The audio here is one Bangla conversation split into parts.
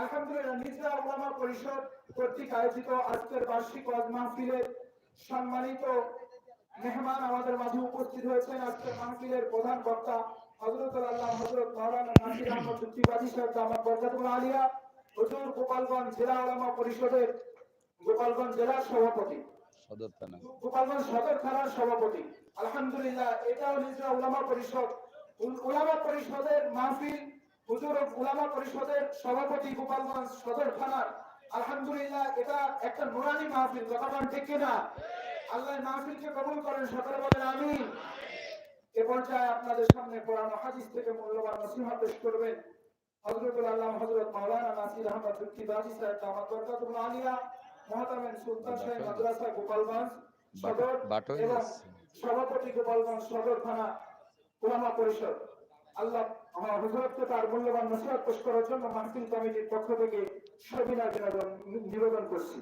আলহামদুলিল্লাহ মির্জা উলামা পরিষদ কর্তৃক আয়োজিত আজকের বার্ষিক ওয়াজ মাহফিলের সম্মানিত মেহমান আমাদের মাঝে উপস্থিত হয়েছেন। আজকের মাহফিলের প্রধান বক্তা হযরতুল আল্লাহ হযরত মাওলানা নাসির আহমদ চুক্তিবাদী সাহেব দামাত বরকাতুল আলিয়া, হুজুর গোপালগঞ্জ জেলা উলামা পরিষদের গোপালগঞ্জ জেলার সভাপতি, গোপালগঞ্জ সদর থানার সভাপতি। আলহামদুলিল্লাহ এটাও মির্জা উলামা পরিষদ, উলামা পরিষদের মাহফিল, হুজুর উলামা পরিষদের সভাপতি গোপালগঞ্জ সদর থানার। আলহামদুলিল্লাহ এটা একটা নুরানি মাহফিল, কথা ঠিক কিনা? আল্লাহ মাহফিলকে কবুল করেন, সকলে বলেন আমিন। এ পর্যায়ে আপনাদের সামনে কোরআন ও হাদিস থেকে মূল্যবান নসিহত পেশ করবেন হযরতুল আল্লাহ হযরত মাওলানা নাসির আহমদ চুক্তিবাদী সাহেব দামাত বরকাতুল আলিয়া, মুহতামিম সুলতান শাহী মাদ্রাসা গোপালগঞ্জ সদর এবং সভাপতি গোপালগঞ্জ সদর থানা উলামা পরিষদ। আল্লাহ হুজুরকে তার মূল্যবান নসিহত পেশ করার জন্য মাহফিল কমিটির পক্ষ থেকে সবিনয় নিবেদন করছি।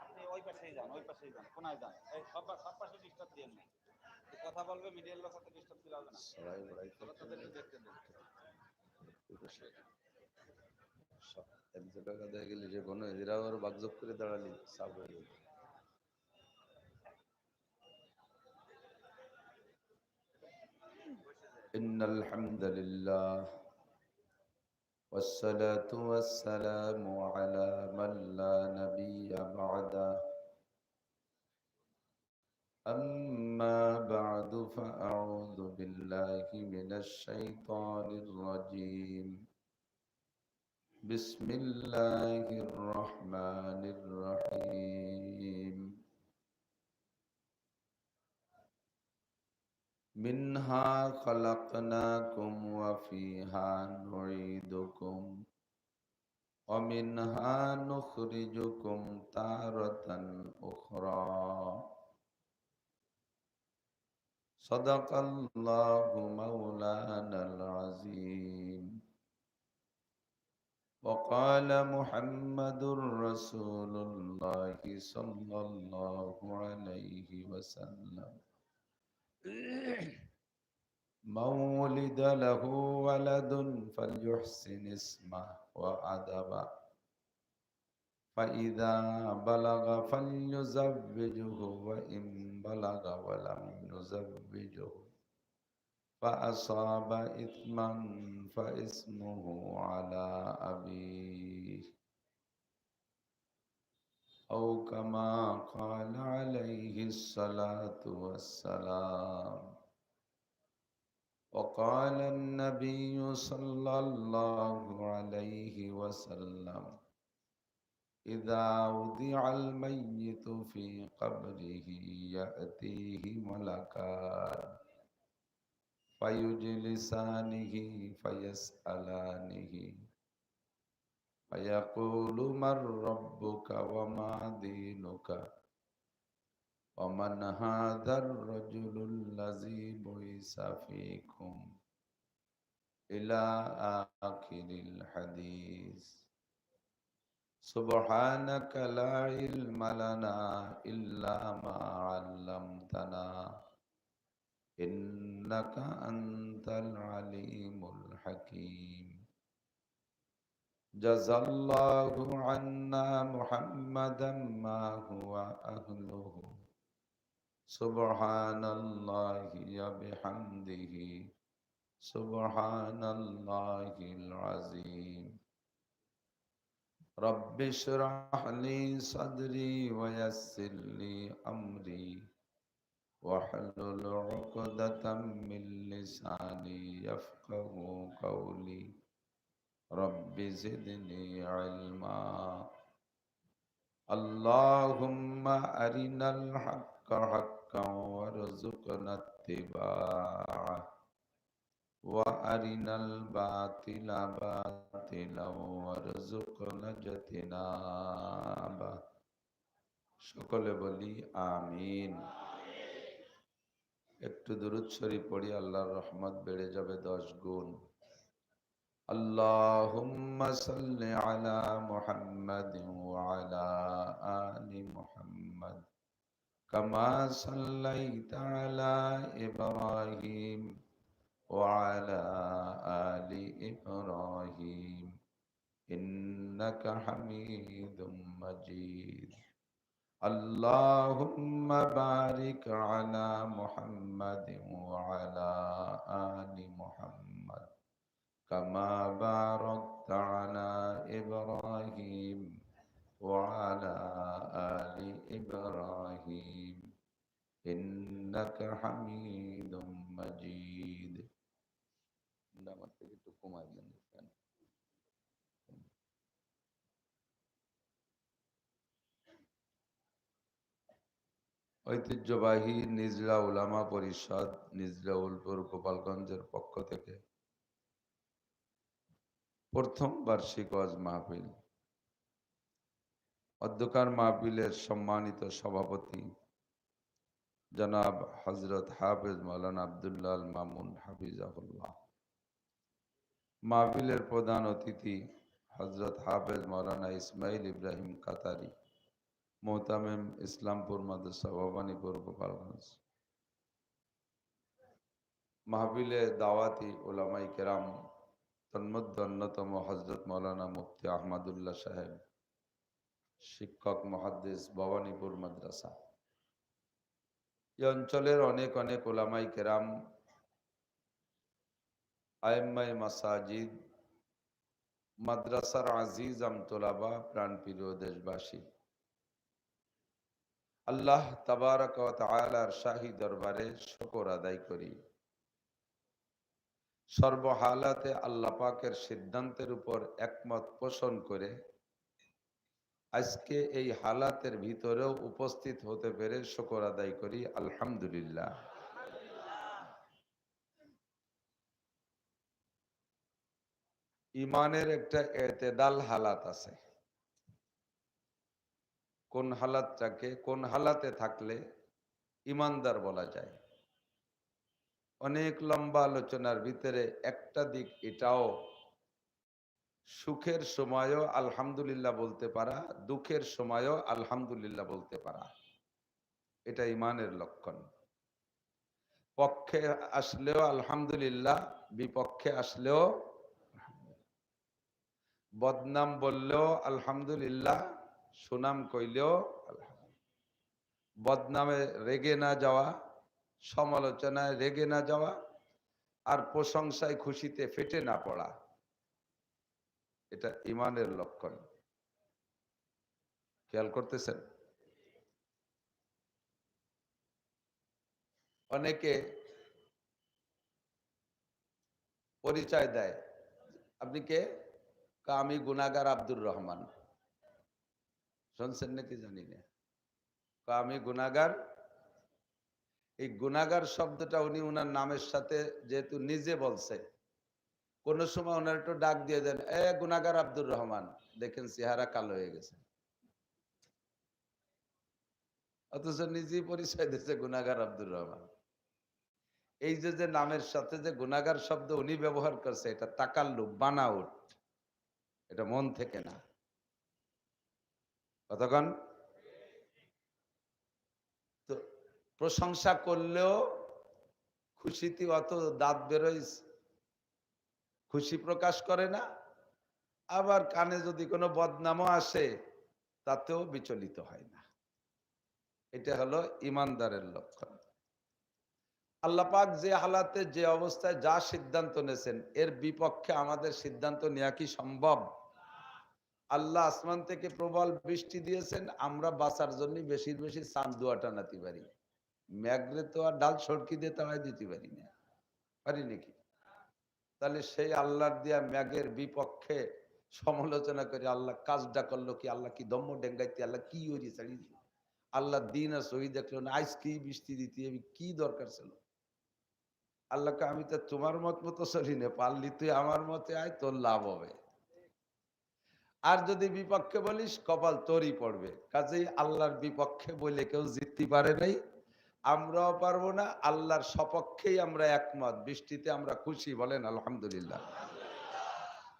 আপনি ওই পাশেই যান, ওই পাশেই যান, কোনায় যান, এই সব পাশে ডিস্টার্ব দিয়েন না। কথা বলবে মিডিয়ার লোক সাথে ডিস্টার্ব দিলে হবে না। তাদেরকে দেখতে দেন। এক জায়গা দেখা গেলে যে কোনো এরা আবার বাগজব করে দাঁড়ালি সাব হয়ে যাবে। ইন্নাল হামদুলিল্লাহ والصلاة والسلام على من لا نبي بعده أما بعد فأعوذ بالله من الشيطان الرجيم بسم الله الرحمن الرحيم منها خلقناكم وفيها نعيدكم ومنها نخرجكم تارة أخرى صدق الله مولانا العظيم وقال محمد رسول الله صلى الله عليه وسلم من ولد له ولد فليحسن اسمه وأدبه فإذا بلغ فليزوجه وإن بلغ ولم يزوجه فأصاب إثما فإسمه على أبيه أو كما قال عليه الصلاة والسلام وقال النبي صلى الله عليه وسلم إذا وضع الميت في قبره يأتيه ملكان فيجلسانه فيسألانه فيقول من ربك وما دينك ومن هذا الرجل الذي بعث فيكم إلى آخر الحديث سبحانك لا علم لنا إلا ما علمتنا إنك أنت العليم الحكيم جزى الله عنا محمدا ما هو أهله سبحان الله وبحمده سبحان الله العظيم رب اشرح لي صدري ويسر لي أمري واحلل عقدة من لساني يفقه قولي رب زدني علما اللهم أرنا الحق حقا وارزقنا اتباعه وأرنا الباطل باطلا وارزقنا اجتنابه সকলে বলি আমিন। একটু দুরূদ শরীফ পড়ি, আল্লাহর রহমত বেড়ে যাবে 10 গুণ। اللهم صل على محمد وعلى آل محمد كما صليت على إبراهيم وعلى آل إبراهيم إنك حميد مجيد. اللهم بارك على محمد وعلى آل محمد كما باركت على إبراهيم وعلى آل إبراهيم إنك حميد مجيد. ঐতিহ্যবাহী নিজলা উলামা পরিষদ নিজলা উলপুর গোপালগঞ্জের পক্ষ থেকে প্রথম বার্ষিক ওয়াজ মাহফিল, অধ্যকার মাহফিলের সম্মানিত সভাপতি জনাব হযরত হাফেজ মাওলানা আব্দুল্লাহ আল মামুন হাফিজাহুল্লাহ, মাহফিলের প্রধান অতিথি হযরত হাফেজ মাওলানা ইসমাইল ইব্রাহিম কাতারি, মোহতামিম ইসলামপুর মাদ্রাসা ভবানীপুর গোপালগঞ্জ, মাহফিলে দাওয়াতি উলামায়ে কেরাম, তন্মধ্যে অন্যতম হযরত মাওলানা মুফতি আহমদুল্লাহ সাহেব, শিক্ষক মুহাদ্দিস ভবানীপুর মাদ্রাসা, এই অঞ্চলের অনেক অনেক উলামায়ে কেরাম, আইম্মায়ে মাসাজিদ, মাদ্রাসার আজিজ আমতোলাবা, প্রাণপ্রিয় দেশবাসী, আল্লাহ তাবারক ওয়া তাআলার শাহী দরবারে শুকর আদায় করি। সর্বহালাতে আল্লাহ পাকের সিদ্ধান্তের উপর একমত পোষণ করে আজকে এই হালাতের ভিতরেও উপস্থিত হতে পেরে শুকর আদায় করি আলহামদুলিল্লাহ। ইমানের একটা এতেদাল হালাত আছে। কোন হালাতটাকে কোন হালাতে থাকলে ইমানদার বলা যায়। অনেক লম্বা আলোচনার ভিতরে একটা দিক এটাও, সুখের সময়ও আলহামদুলিল্লাহ বলতে পারা, দুঃখের সময়ও আলহামদুলিল্লাহ বলতে পারা, এটা ইমানের লক্ষণ। পক্ষে আসলেও আলহামদুলিল্লাহ, বিপক্ষে আসলেও, বদনাম বললেও আলহামদুলিল্লাহ, সুনাম কইলেও আলহামদুলিল্লাহ। বদনামে রেগে না যাওয়া, সমালোচনায় রেগে না যাওয়া, আর প্রশংসায় খুশিতে ফেটে না পড়া, এটা ইমানের লক্ষণ। খেয়াল করতেছেন? অনেকে পরিচয় দেয়, আপনি কে? আমি গুনাহগার আব্দুর রহমান। শুনছেন নাকি জানি না। আমি গুনাহগার। এই গুনাহগার শব্দটা উনি উনার নামের সাথে যেহেতু নিজে বলছে, কোন সময় ওনার একটু ডাক দিয়ে দেন, এ গুনাহগার আব্দুর রহমান, দেখেন চেহারা কালো হয়ে গেছে, অথচ নিজেই পরিচয় দিচ্ছে গুনাহগার আব্দুর রহমান। এই যে নামের সাথে যে গুনাহগার শব্দ উনি ব্যবহার করছে, এটা তাকাল্লুব, বানাউট, এটা মন থেকে না। কতক্ষণ তো প্রশংসা করলেও খুশিতে অত দাঁত বেরোয়, খুশি প্রকাশ করে না, আবার কানে যদি কোনো বদনামও আসে তাতেও বিচলিত হয় না। এটা হলো ইমানদারের লক্ষণ। আল্লাহ পাক যে হালাতে যে অবস্থায় যা সিদ্ধান্ত নিয়েছেন, এর বিপক্ষে আমাদের সিদ্ধান্ত নেওয়া কি সম্ভব? আল্লাহ আসমান থেকে প্রবল বৃষ্টি দিয়েছেন, আমরা বাঁচার জন্য বেশি বেশি চাঁদ দোয়া টানাতে পারি, মেঘরে তো আর ডাল সড়কি দিয়ে তাড়াই দিতে পারি না, পারি নাকি? তাহলে সেই আল্লাহর দিয়া মেঘের বিপক্ষে সমালোচনা করে আল্লাহ কাজটা করলো কি? আল্লাহ কি দম্ম ডেঙ্গাইতে, আল্লাহ কি ওরি ছাড়ি, আল্লাহ দিন আর সহি দেখলো না, আজকেই বৃষ্টি দিতে কি দরকার ছিল? আল্লাহকে আমি তো তোমার মত মতো চলি না, পারলি তুই আমার মতে আয়, তোর লাভ হবে। আর যদি বিপক্ষে বলিস, কপাল তোরই পড়বে। কাজেই আল্লাহর বিপক্ষে বলে কেউ জিততে পারে নাই, আমরাও পারবো না। আল্লাহর সপক্ষেই আমরা একমত, বৃষ্টিতে আমরা খুশি, বলেন আলহামদুলিল্লাহ।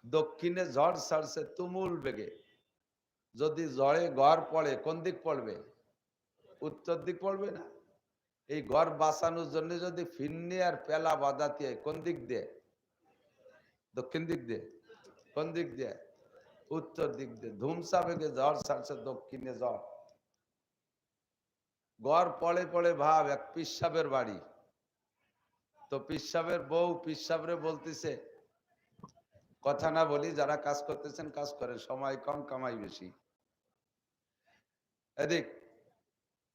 দক্ষিণে ঝড় ছাড়ছে তুমুল বেগে, যদি ঝড়ে ঘর পড়ে কোন দিক পড়বে? উত্তর দিক পড়বে না? এই ঘর বাঁচানোর জন্য যদি ফিরনি আর পেলা বাঁধাতে হয় কোন দিক দিয়ে? দক্ষিণ দিক দিয়ে। কোন দিক দিয়ে? উত্তর দিক দিয়ে। ধুমসা বেগে ঝড় ছাড়ছে দক্ষিণে ঝড়। ঘর পড়ে পড়ে ভাব এক পিসাবের বাড়ি, তো পিসাবের বউ পিসাবরে বলতেছে, কথা না বলি, যারা কাজ করতেছেন কাজ করেন, সময় কম কামাই বেশি। এদিক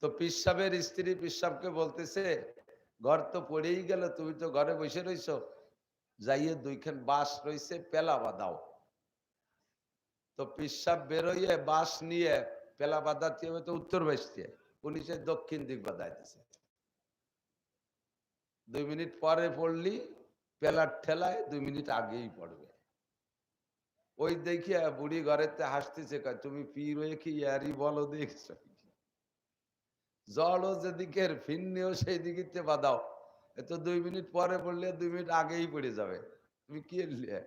তো পিসাবের স্ত্রী পিসাবকে বলতেছে, ঘর তো পড়েই গেল, তুমি তো ঘরে বসে রইছো, যাইয়ে দুইখান বাঁশ রইছে পেলা বাঁধাও। তো পিসাব বেরোইয়ে বাঁশ নিয়ে পেলা বাঁধাতে হবে তো উত্তর বাঁচতে, উনি সে দক্ষিণ দিক বাঁধাইতেছে। 2 মিনিট পরে পড়লি পেলার ঠেলায় 2 মিনিট আগেই পড়বে। ওই দেখিয়া বুড়ি ঘরেতে হাসতেছে, কয় তুমি পীর হয়ে কি ইয়ারি বলো দেখছো? জড়ও যেদিকের ফিরনিও সেই দিকে বাঁধাও, এত 2 মিনিট পরে পড়লে 2 মিনিট আগেই পড়ে যাবে, তুমি কি এলে?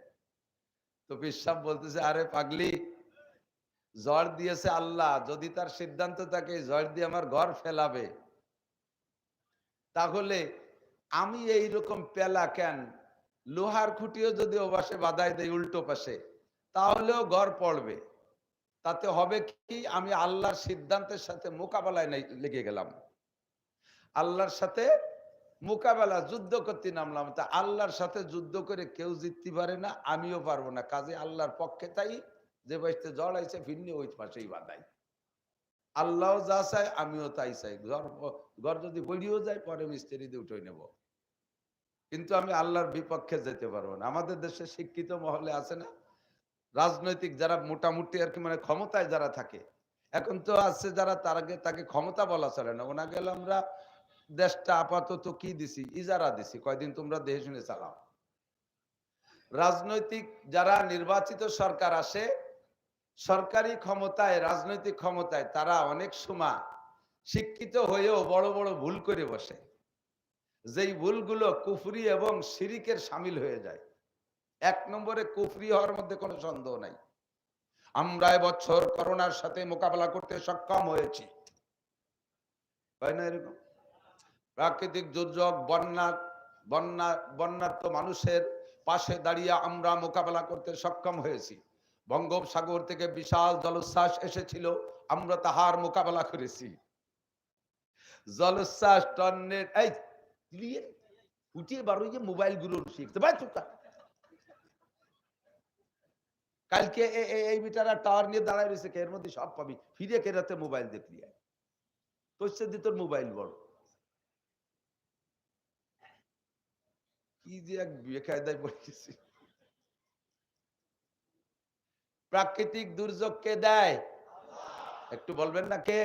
তো পিসাব বলতেছে, আরে পাগলি, ঝড় দিয়েছে আল্লাহ, যদি তার সিদ্ধান্ত থাকে ঝড় দিয়ে আমার ঘর ফেলাবে, তাহলে আমি এইরকম পেলা কেন, লোহার খুঁটিও যদি ও পাশে বাধাই দেয় উল্টো পাশে, তাহলেও ঘর পড়বে। তাতে হবে কি, আমি আল্লাহর সিদ্ধান্তের সাথে মোকাবেলায় লেগে গেলাম, আল্লাহর সাথে মোকাবেলা, যুদ্ধ করতে নামলাম। তা আল্লাহর সাথে যুদ্ধ করে কেউ জিততে পারে না, আমিও পারবো না, কাজে আল্লাহর পক্ষে তাই, যে বাড়িতে ঝড় আইছে ফিরনি ওই পাশেই বাঁধাই। আল্লাহ যা চায় আমিও তাই চাই, ঘর যদি পড়িও যায় পরে মিস্ত্রি দিয়ে উঠে নেব, কিন্তু আমি আল্লাহর বিপক্ষে যেতে পারবো না। আমাদের দেশে শিক্ষিত মহলে আছে না, রাজনৈতিক যারা মোটামুটি আর কি, মানে ক্ষমতায় যারা থাকে, এখন তো আছে যারা তাকে ক্ষমতা বলা চলে না, ওনা গেলে আমরা দেশটা আপাতত কি দিছি, ইজারা দিছি, কয়দিন তোমরা দেহে শুনে চালাও। রাজনৈতিক যারা নির্বাচিত সরকার আসে, সরকারি ক্ষমতায়, রাজনৈতিক ক্ষমতায়, তারা অনেক সময় শিক্ষিত হয়েও বড় বড় ভুল করে বসে, যেই ভুলগুলো কুফরি এবং শিরিকের শামিল হয়ে যায়। 1 নম্বরে কুফরি হওয়ার মধ্যে কোনো সন্দেহ নাই। আমরা এবছর করোনার সাথে মোকাবেলা করতে সক্ষম হয়েছি, তাই না? এরকম প্রাকৃতিক দুর্যোগ, বন্যার্ত মানুষের পাশে দাঁড়িয়ে আমরা মোকাবেলা করতে সক্ষম হয়েছি। বঙ্গোপসাগর থেকে বিশাল জলোচ্ছ্বাস এসেছিল, আমরা তাহার মোকাবেলা করেছি। জলোচ্ছ্বাস টর্নেড, এই উঠিয়ে বারো যে মোবাইল গুলো শিখতে ভাই, কালকে এই মিটার টাওয়ার নিয়ে দাঁড়ায় রয়েছে, এর মধ্যে সব পাবি, ফিরে কেরাতে মোবাইল দেখলি, তোর সাথে তোর মোবাইল বড়, কি যে এক বেকায়দায় পড়েছি। প্রাকৃতিক দুর্যোগ কে দেয়? একটু বলবেন না কে?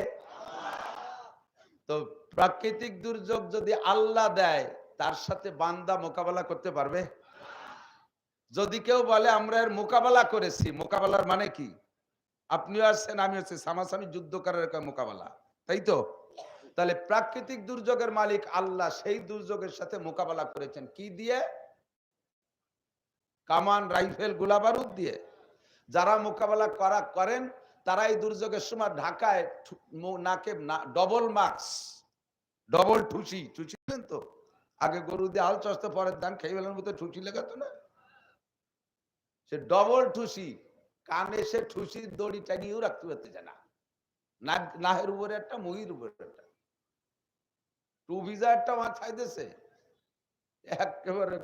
তো প্রাকৃতিক দুর্যোগ যদি আল্লাহ দেয়, তার সাথে বান্দা মোকাবেলা করতে পারবে? যদি কেউ বলে আমরা এর মোকাবেলা করেছি, মোকাবেলার মানে কি? আপনিও আছেন, আমি আছি, সামাসামি যুদ্ধ করার মোকাবেলা, তাই তো? তাহলে প্রাকৃতিক দুর্যোগের মালিক আল্লাহ, সেই দুর্যোগের সাথে মোকাবেলা করেছেন কি দিয়ে? কামান, রাইফেল, গোলাবারুদ দিয়ে। যারা মোকাবেলা করেন তারা এই দুর্যোগের সময় ঢাকায় নাকে ডবল মাস্ক, ডবল ঠুসি, ঠুসিলেন তো আগে গরু দিয়ে হাল চস্তে পরের ধান খেয়ে ফেলার মতো ঠুসি লেগাতো না, সে ডবল ঠুসি, কানে সে ঠুসির দড়ি টানিয়েও রাখতে পারতে যায় না, নাহের উপরে একটা, মহির উপরে একটা, টু ভিজা একটা মাথায় দিয়েছে, একেবারে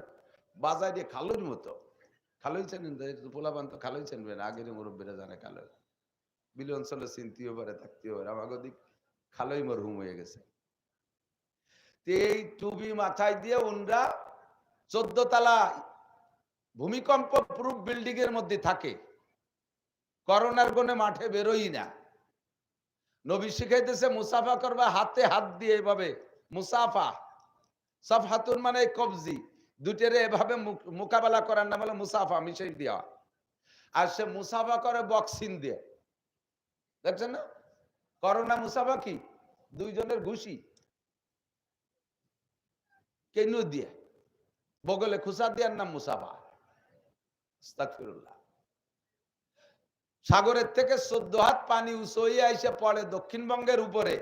বাজারে খালুর মতো। খালইছেন পোলাপান তো খালইছেন, আগের মুরব্বীরা জানে খালই, বিল অঞ্চলে চিনতেও পারে, থাকতেও পারে, আমাকে দিক খালই মরহুম হয়ে গেছে। এই টুবি মাথায় দিয়ে উনরা 14 তলা ভূমিকম্প প্রুফ বিল্ডিং এর মধ্যে থাকে, করোনার গনে মাঠে বেরোই না। নবী শিখাইতেছে মুসাফা করবা হাতে হাত দিয়ে, এভাবে মুসাফা, সাফহাতুন মানে কবজি, দুটেরে এভাবে মোকাবেলা করার নাম হলো মুসাফা, মিশাই দেওয়া। আর সে মুসাফা করে বক্সিং দিয়ে, দেখছেন না? করোনা মুসাফা কি? দুইজনের ঘুষি, কেন দিয়ে বগলে খুসা দেওয়ার নাম মুসাফা। আস্তাগফিরুল্লাহ। সাগরের থেকে 14 হাত পানি উঁচু হয়ে এসে পড়ে দক্ষিণবঙ্গের উপরে।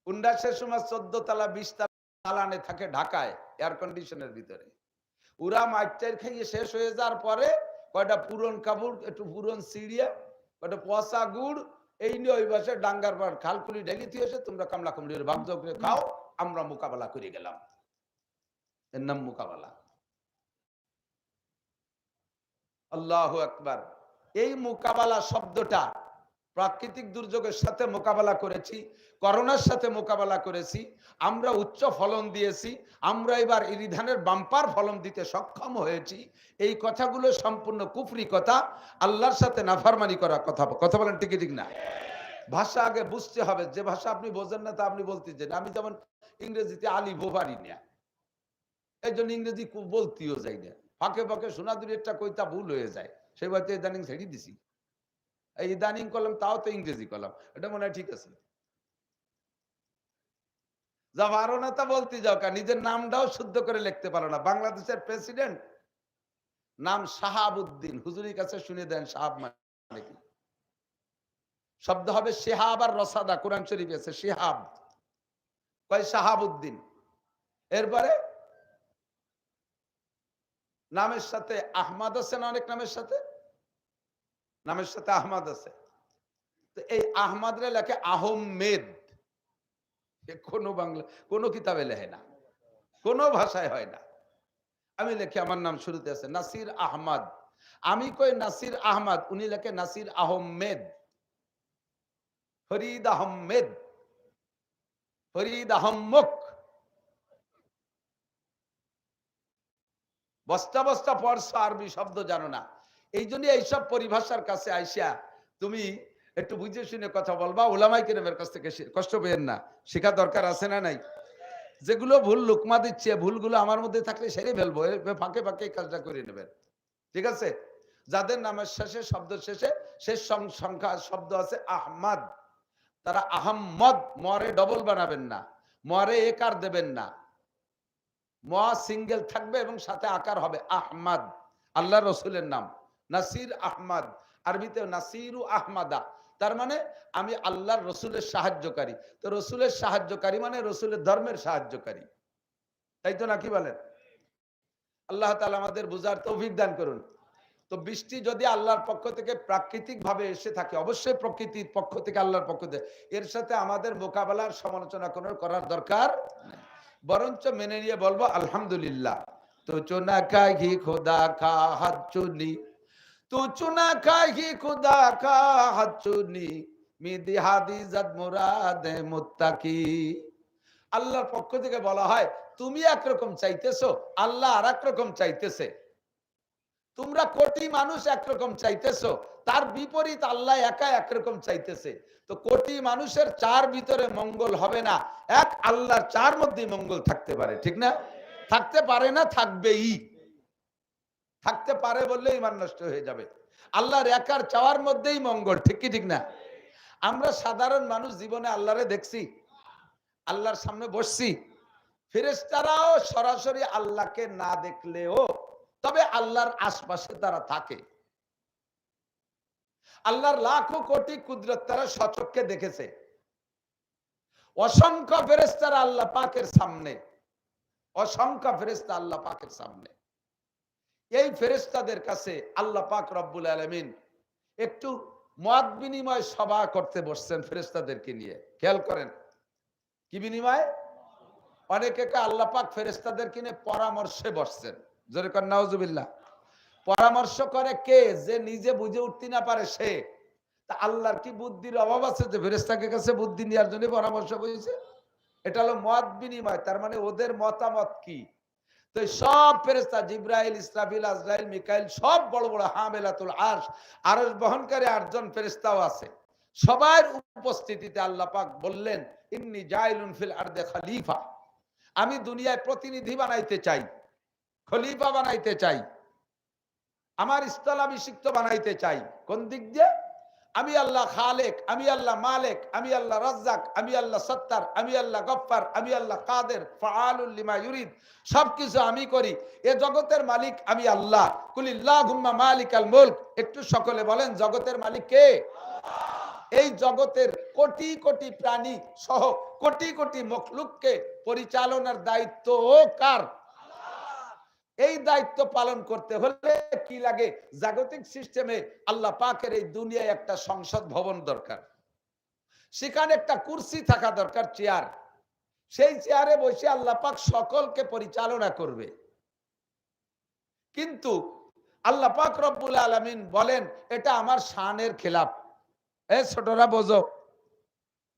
উন্ডা সে সময় 14 তলা 20 তলা দালানে থাকে ঢাকায় এয়ার কন্ডিশনের ভিতরে। ওরা মাইটার খাইয়ে শেষ হয়ে যাওয়ার পরে কয়টা পুরন কাপড়, একটু পুরন সিঁড়িয়া, কয়টা পচা গুড়, এই নিয়ে ওই বাসে ডাঙ্গার পর খালকুলি ঢেলি দিয়েছে, তোমরা কামলা কামড়ি ভাগ্য করে খাও, আমরা মোকাবেলা করে গেলাম। এর নাম মোকাবেলা। আল্লাহু আকবার। এই মোকাবেলা শব্দটা প্রাকৃতিক দুর্যোগের সাথে মোকাবেলা করেছি, করোনার সাথে মোকাবেলা করেছি, আমরা উচ্চ ফলন দিয়েছি, আমরা এবার ইরি ধানের বাম্পার ফলন দিতে সক্ষম হয়েছি। এই কথাগুলো সম্পূর্ণ কুফরি কথা, আল্লাহর সাথে নাফরমানি করা কথা। কথা বলেন ঠিক ঠিক না? ভাষা আগে বুঝতে হবে, যে ভাষা আপনি বোঝেন না তা আপনি বলতে চান। আমি যেমন ইংরেজিতে আলি বোবারি না, এই জন্য ইংরেজি বলতেও যাই না, ফাঁকে ফাঁকে শোনা দূরে একটা কইতা ভুল হয়ে যায়, সেই বাড়িতে ইদানিং ছেড়ে দিছি। এই ইদানিং করলাম তাও তো ইংরেজি করলাম, এটা মনে হয় ঠিক আছে। যা পারো না তা বলতে যাও, কারণ নিজের নামটাও শুদ্ধ করে লিখতে পারো না। বাংলাদেশের প্রেসিডেন্ট নাম শাহাবুদ্দিন, হুজুরের কাছে শুনে দেন শাহাব মানে কি। শব্দ হবে শেহাব আর রসাদা, কোরআন শরীফ আছে শেহাব, কয় শাহাবুদ্দিন। এরপরে নামের সাথে আহমদ আছে না, অনেক নামের সাথে, নামের সাথে আহমদ আছে। তো এই আহমদ রে লেখে আহমেদ, কোনো বাংলা কোনো কিতাবে লেখে না, কোনো ভাষায় হয় না। আমি লেখি আমার নাম শুরুতে আছে নাসির আহমদ, আমি কই নাসির আহমদ, উনি লেখে নাসির আহমেদ, ফরিদ আহমেদ, ফরিদ আহম্মক। বস্তা বস্তা পড়ছো, আরবি শব্দ জানো না। এই জন্য এইসব পরিভাষার কাছে আইসা তুমি একটু বুঝে শুনে কথা বলবা। ওলামাই কেরামের কাছ থেকে কষ্ট পেয়েন না, শেখা দরকার আছে না নাই? যেগুলো ভুল লুকমা দিচ্ছে, ভুলগুলো আমার মধ্যে থাকলে সেরে ফেলবো, ফাঁকে ফাঁকে এই কাজটা করে নেবেন, ঠিক আছে? যাদের নামের শেষে শব্দ শেষে শেষ সংখ্যা শব্দ আছে আহমদ, তারা আহম্মদ, মরে ডবল বানাবেন না, মরে একার দেবেন না, ম সিঙ্গেল থাকবে এবং সাথে আকার হবে আহমদ। আল্লাহ রসুলের নাম নাসির আহমদ, আরবিতে নাসিরু আহমদা, তার মানে আমি আল্লাহর রসুলের সাহায্যকারী। তো রসুলের সাহায্যকারী মানে রসুলের ধর্মের সাহায্যকারী, তাই তো নাকি বলেন? আল্লাহ তাআলা আমাদের বুঝার তৌফিক দান করুন। তো বৃষ্টি যদি আল্লাহর পক্ষ থেকে প্রাকৃতিক ভাবে এসে থাকে, অবশ্যই প্রকৃতির পক্ষ থেকে, আল্লাহর পক্ষ থেকে, এর সাথে আমাদের মোকাবেলার সমালোচনা করার দরকার নেই, বরঞ্চ মেনে নিয়ে বলবো আলহামদুলিল্লাহ। তো চুনা কাহি খোদা কা হাত চুনি, তো চুনা কাহি খোদা কা হাত চুনি, মিদি হাদি জাদ মুরাদে মুত্তাকি। আল্লাহর পক্ষ থেকে বলা হয় তুমি একরকম চাইতেছো, আল্লাহ আর একরকম চাইতেছে। তোমরা কোটি মানুষ একরকম চাইতেছো, তার বিপরীত আল্লাহ একা একরকম চাইতেছে। তো কোটি মানুষের চার ভিতরে মঙ্গল হবে না, এক আল্লাহর চার মধ্যে মঙ্গল থাকতে পারে, ঠিক না? থাকতে পারে না, থাকবেই। থাকতে পারে বললে ইমান নষ্ট হয়ে যাবে। আল্লাহর একার চাওয়ার মধ্যেই মঙ্গল, ঠিক কি ঠিক না? আমরা সাধারণ মানুষ জীবনে আল্লাহরে দেখছি, আল্লাহর সামনে বসছি, ফেরেশতারাও সরাসরি আল্লাহকে না দেখলেও তবে আল্লাহর আশপাশে তারা থাকে। আল্লাহর লাখো কোটি কুদরত তারা সচক্ষে দেখেছে। অসংখ্য ফেরেশতারা আল্লাহ পাকের সামনে, অসংখ্য ফেরেশতা আল্লাহ পাকের সামনে। এই ফেরেশতাদের কাছে আল্লাহ পাক রব্বুল আলামিন একটু মত বিনিময় সভা করতে বসছেন ফেরেশতাদেরকে নিয়ে। খেয়াল করেন কি বিনিময়? অনেকে আল্লাহ পাক ফেরেশতাদেরকে নিয়ে পরামর্শে বসছেন, জোরে কর নাউজুবিল্লাহ। পরামর্শ করে কে? যে নিজে বুঝে উঠতে না পারে সে। তা আল্লাহর কি বুদ্ধির অভাব আছে যে ফেরেশতাকে কাছে বুদ্ধি নেওয়ার জন্য পরামর্শ করেছে? এটা হলো মত বিনিময়, তার মানে ওদের মতামত কি। তো সব ফেরেশতা জিবরাইল, ইসরাফিল, আজরাইল, মিকাইল, সব বড় বড় হামেলাতুল আরশ, আরশ বহনকারী 8 জন ফেরেশতাও আছে। সবার উপস্থিতিতে আল্লাহ পাক বললেন ইন্নী জাইলুন ফিল আরদে খলিফা, আমি দুনিয়ায় প্রতিনিধি বানাইতে চাই, খলিফা বানাইতে চাই, আমার স্থলাভিষিক্ত বানাইতে চাই। কোন দিক দিয়ে? আমি আল্লাহ খালেক, আমি আল্লাহ মালিক, আমি আল্লাহ রাজ্জাক, আমি আল্লাহ সত্তার, আমি আল্লাহ গফফার, আমি আল্লাহ কাদের, ফাআলুল লিমা ইউরিদ। সবকিছু আমি করি। এ জগতের মালিক আমি আল্লাহ। কুলিল্লাহুম্মা মালিকাল মুলক। একটু সকলে বলেন জগতের মালিক কে? এই জগতের কোটি কোটি প্রাণী সহ কোটি কোটি মখলুককে পরিচালনার দায়িত্ব কার? এই দায়িত্ব পালন করতে হলে কি লাগে? জাগতিক সিস্টেমে আল্লাহ পাকের এই দুনিয়ায় একটা সংসদ ভবন দরকার, সেখানে একটা কুরসি থাকা দরকার, চেয়ার। সেই চেয়ারে বসে আল্লাহ পাক সকলকে পরিচালনা করবে। কিন্তু আল্লাহ পাক রব্বুল আলামিন বলেন এটা আমার শানের খেলাফ। ছোটরা বোঝো,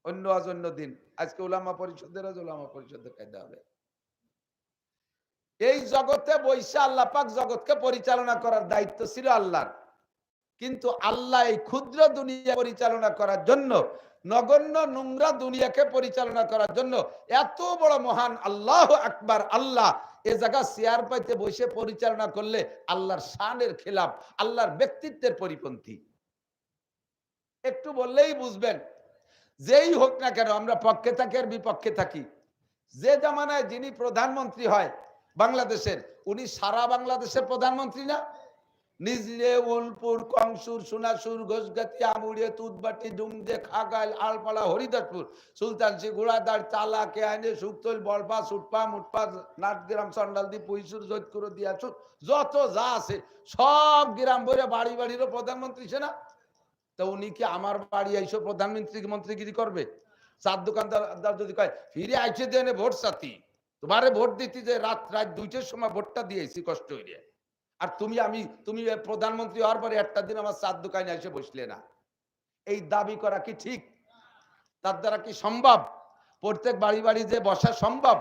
অন্য আজ অন্য দিন, আজকে উলামা পরিষদের উলামা পরিষদের কায়দা হবে। এই জগতে বৈশা আল্লাহ পাক জগৎকে পরিচালনা করার দায়িত্ব ছিল আল্লাহর। কিন্তু আল্লাহ এই ক্ষুদ্র দুনিয়া পরিচালনা করার জন্য, নগণ্য নোংরা দুনিয়াকে পরিচালনা করার জন্য এত বড় মহান আল্লাহ আকবার আল্লাহ এ জায়গা চেয়ার পাইতে বসে পরিচালনা করলে আল্লাহর শানের খেলাফ, আল্লাহর ব্যক্তিত্বের পরিপন্থী। একটু বললেই বুঝবেন। যেই হোক না কেন, আমরা পক্ষে থাকি আর বিপক্ষে থাকি, যে জামানায় যিনি প্রধানমন্ত্রী হয় বাংলাদেশের, উনি সারা বাংলাদেশের প্রধানমন্ত্রী না? নিজলে, উলপুর, কংসুর, সোনাসুর, ঘোষগাতি, আমুড়িয়া, তুতবাটি, ডুমদে, খাগাইল, আলপাড়া, হরিদাসপুর, সুলতানসি, ঘোড়াদার, চালা, কেহানে, সুক্তল, বলপা, সুটপা, মুটপা, নাটগ্রাম, চন্ডালদি, পুইসুর, জৈতকুর, দিয়াচুর, যত যা আছে সব গ্রাম বইরে বাড়ি বাড়িরও প্রধানমন্ত্রী সে না? তো উনি কি আমার বাড়ি আইসো প্রধানমন্ত্রী মন্ত্রীগিরি করবে? চার দোকানদার যদি কয় ফিরে আইসে দেন ভোট সাথী, তোমারে ভোট দিতে যে রাত 2টার সময় ভোটটা দিয়েছি কষ্ট হইলে, আর তুমি প্রধানমন্ত্রী হওয়ার পরে একটা দিন আমার চার দোকানে এসে বসলে না, এই দাবি করা কি ঠিক? তার দ্বারা কি সম্ভব? প্রত্যেক বাড়ি বাড়ি যে বসা সম্ভব?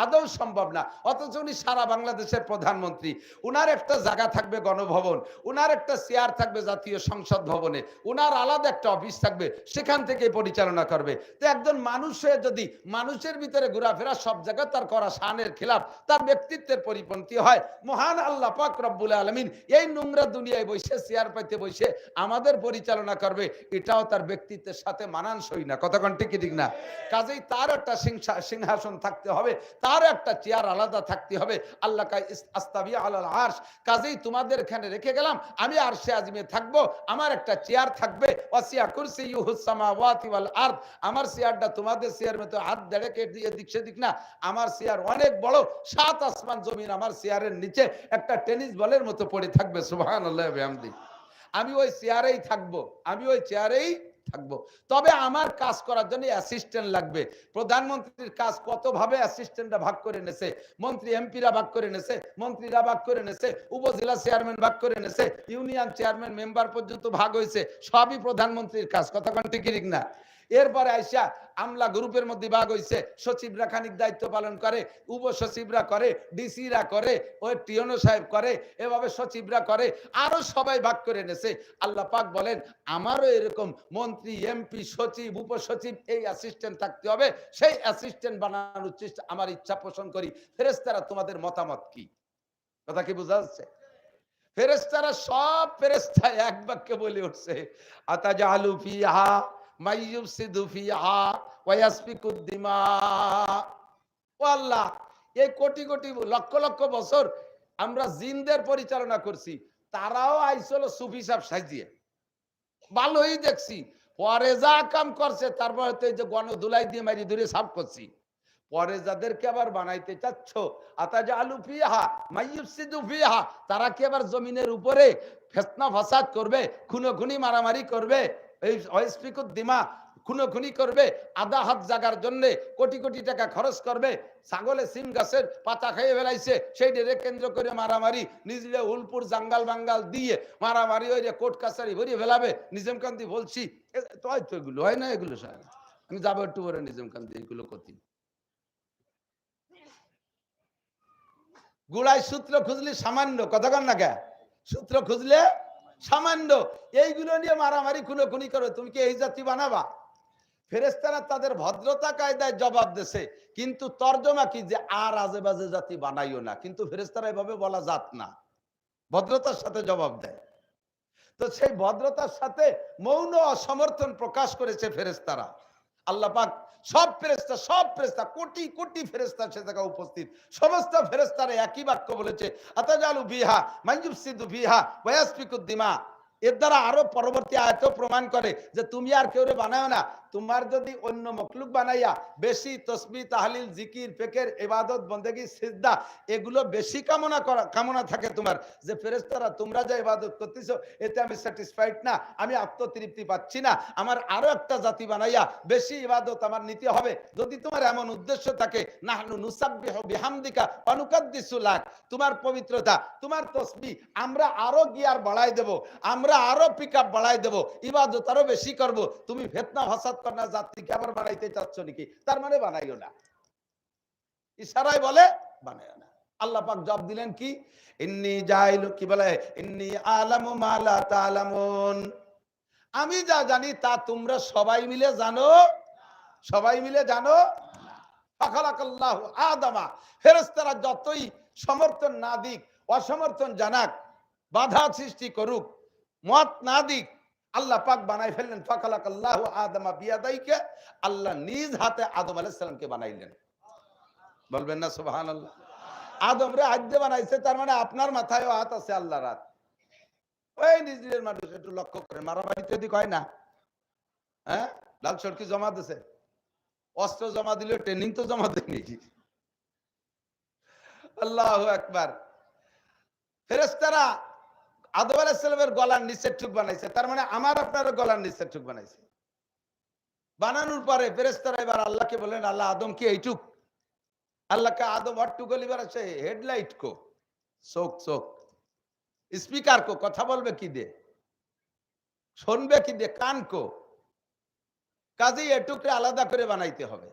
আদৌ সম্ভব না। অথচ উনি সারা বাংলাদেশের প্রধানমন্ত্রী। উনার একটা জায়গা থাকবে গণভবন, উনার একটা চেয়ার থাকবে জাতীয় সংসদ ভবনে, উনার আলাদা একটা অফিস থাকবে, সেখান থেকে পরিচালনা করবে। তো একজন মানুষে যদি মানুষের ভিতরে ঘোরাফেরা সব জায়গায় তার করা শানের খেলাফ, তার ব্যক্তিত্বের পরিপন্থী হয়, মহান আল্লাহ পাক রব্বুল আলামিন এই নোংরা দুনিয়ায় বসে চেয়ার পাইতে বসে আমাদের পরিচালনা করবে, এটাও তার ব্যক্তিত্বের সাথে মানানসই না। কথা কোন ঠিক ঠিক না? কাজেই তার একটা সিংহাসন থাকতে হবে, তার একটা চেয়ার আলাদা থাকতে হবে। আল্লাহ কাই আস্তাবি আলাল আরশ, কাজেই তোমাদের এখানে রেখে গেলাম, আমি আরশে আজিমে থাকবো, আমার একটা চেয়ার থাকবে। ওয়াসিয়া কুরসিয়ুহুস সামাওয়াতি ওয়াল আরদ, আমার চেয়ারটা তোমাদের চেয়ার মতো হাত দেড়েকে এদিক সেদিক না, আমার চেয়ার অনেক বড়, 7 আসমান জমিন আমার চেয়ারের নিচে একটা টেনিস বলের মতো পড়ে থাকবে। সুবহানাল্লাহি ওয়া বিহামদিহি। আমি ওই চেয়ারেই থাকবো, আমি ওই চেয়ারেই থাকবো। তবে আমার কাজ করার জন্য অ্যাসিস্ট্যান্ট লাগবে। প্রধানমন্ত্রীর কাজ কত ভাবে অ্যাসিস্ট্যান্টরা ভাগ করে নেছে, মন্ত্রী এমপিরা ভাগ করে নেছে, মন্ত্রীরা ভাগ করে নেছে, উপজেলা চেয়ারম্যান ভাগ করে নেছে, ইউনিয়ন চেয়ারম্যান মেম্বার পর্যন্ত ভাগ হয়েছে, সবই প্রধানমন্ত্রীর কাজ। কথা কোন ঠিক না? এরপরে আইসা আমলা গ্রুপের মধ্যে ভাগ হয়েছে, সচিবরা খানিক দায়িত্ব পালন করে, উপসচিবরা করে, ডিসিরা করে, ওই টিওনো সাহেব করে, এভাবে সচিবরা করে, আরো সবাই ভাগ করে নেছে। আল্লাহ পাক বলেন আমারও এরকম মন্ত্রী, এমপি, সচিব, উপসচিব, এই অ্যাসিস্ট্যান্ট থাকতে হবে। সেই অ্যাসিস্ট্যান্ট বানানোর চেষ্টা আমার ইচ্ছা পোষণ করি। ফেরেশতারা তোমাদের মতামত কি? কথা কি বোঝা যাচ্ছে? ফেরেশতারা সব ফেরেশতা এক বাক্যে বলে উঠছে, আতাজালু ফিহা মাইয়ুফসিদু ফিহা ওয়া ইয়াসফিকুদ দিমা। ও আল্লাহ, এই কোটি কোটি লক্ষ লক্ষ বছর আমরা জিনদের পরিচালনা করছি, তারাও আইছিল সুফি সাহেব সাজিয়ে, ভালোই দেখছি। পরে যা কাম করছে তারপর তো এই যে গণধুলাই দিয়ে মারি ধরে সাফ করছি, পরে যাদেরকে আবার বানাইতে চাচ্ছ আতাজালু ফিহা মাইয়ুফসিদু ফিহা, তারা কি আবার জমিনের উপরে ফিতনা ফাসাদ করবে, খুনোখুনি মারামারি করবে, এই ওয়াসফিকুদ দিমা খুনোখুনি করবে, আধা হাত জাগার জন্য কোটি কোটি টাকা খরচ করবে, ছাগলে সিম গাছের পাতা খেয়ে ফেলাইছে সেইটারে কেন্দ্র করে মারামারি, নিজে উলপুর জাঙ্গাল বাঙ্গাল দিয়ে মারামারি ওই কোর্ট কাছারি ভরিয়ে ফেলাবে। নিজামকান্তি বলছি তো এগুলো হয় না, এগুলো সাহেব আমি যাবো একটু পরে নিজামকান্তি এগুলো কতি গুড়ায় সূত্র খুঁজলে সামান্য, কথা কন না কে, সূত্র খুঁজলে সামান্য, এইগুলো নিয়ে মারামারি খুনোখুনি করে, তুমি কি এই জাতি বানাবা? ফেরেশতারা তাদের ভদ্রতা কায়দায় জবাব দিছে, কিন্তু তর্জমা কি যে আর আজে বাজে জাতি বানাইও না, কিন্তু ফেরেশতারা এভাবে বলা জাত না, ভদ্রতার সাথে জবাব দেয়। তো সেই ভদ্রতার সাথে মৌন অসমর্থন প্রকাশ করেছে ফেরেশতারা। আল্লাহ পাক সব ফেরেশতা কোটি কোটি ফেরেশতা সে জায়গায় উপস্থিত, সমস্ত ফেরেশতারা একই বাক্য বলেছে, আতাজালু বিহা মাইয়ুফসিদু বিহা ওয়া ইয়াসফিকুদ দিমা। এর দ্বারা আরো পরবর্তী আয়াতও প্রমাণ করে যে তুমি আর কেউ বানাও না, তোমার যদি অন্য মখলুক বানাইয়া বেশি তসবিহ তাহলিল জিকির ফিকির ইবাদত বন্দেগী সিজদা এগুলো বেশি কামনা থাকে তোমার, যে ফেরেশতারা তোমরা যে ইবাদত করতেছো এতে আমি স্যাটিসফাইড না, আমি আত্মতৃপ্তি পাচ্ছি না, আমার আরো একটা জাতি বানাইয়া বেশি ইবাদত আমার নিতে হবে। যদি তোমার এমন উদ্দেশ্য থাকে, নাহনু নুসাব্বিহু বিহামদিকা ওয়া নুকাদ্দিসু লাক, তোমার পবিত্রতা তোমার তসবিহ আমরা আরো গিয়ার বাড়াই দেব, আমরা আরো পিকআপ বাড়াই দেব, ইবাদত আরো বেশি করব। তুমি ফিতনা ফাসাদ করনা জাতিকে আবার বানাইতে চাচ্ছ নাকি? তার মানে বানাইও না, ইশারায় বলে বানাইও না। আল্লাহ পাক জবাব দিলেন কি, ইন্নী জাইলু, কি বলে, ইন্নী আলামু মা লা তা'লামুন, আমি যা জানি তা তোমরা সবাই মিলে জানো, সবাই মিলে জানো। ফাখালাকাল্লাহু আদামা, ফেরেশতারা যতই সমর্থন না দিক, অসমর্থন জানাক, বাধা সৃষ্টি করুক, মত না দিক, আল্লাহ পাক বানাই ফেললেন। ফাখালাকাল্লাহু আদামা বিয়াদাইকে, আল্লাহ নিজ হাতে আদম আলাইহিস সালামকে বানাইলেন। বলবেন না সুবহানাল্লাহ? আদম রে হাত দিয়ে বানাইছে, তার মানে আপনার মাথায়ও হাত আছে আল্লাহর হাত। ওই নিজের মানুষ একটু লক্ষ্য করেন, মারামারি যদি কয় না, হ্যাঁ, লাল সড়কি জমা দিছে, অস্ত্র জমা দিলে ট্রেনিং তো জমা দেয়নি। আল্লাহু আকবার। ফেরেশতারা আদম আলাইহিস সালামের গলার নিচের টুক বানাইছে, তার মানে আমার আপনার গলার নিচের টুক বানাইছে। বানানোর পরে ফেরেশতারা এবার আল্লাহকে বলেন, আল্লাহ আদম কি এইটুক? আল্লাহকে আদম অট্টু গলিবার আছে হেডলাইট কো, চোখ চোখ, স্পিকার কো, কথা বলবে কি দে, শুনবে কি দে, কান কো, কাজেই এটুকরে আলাদা করে বানাইতে হবে।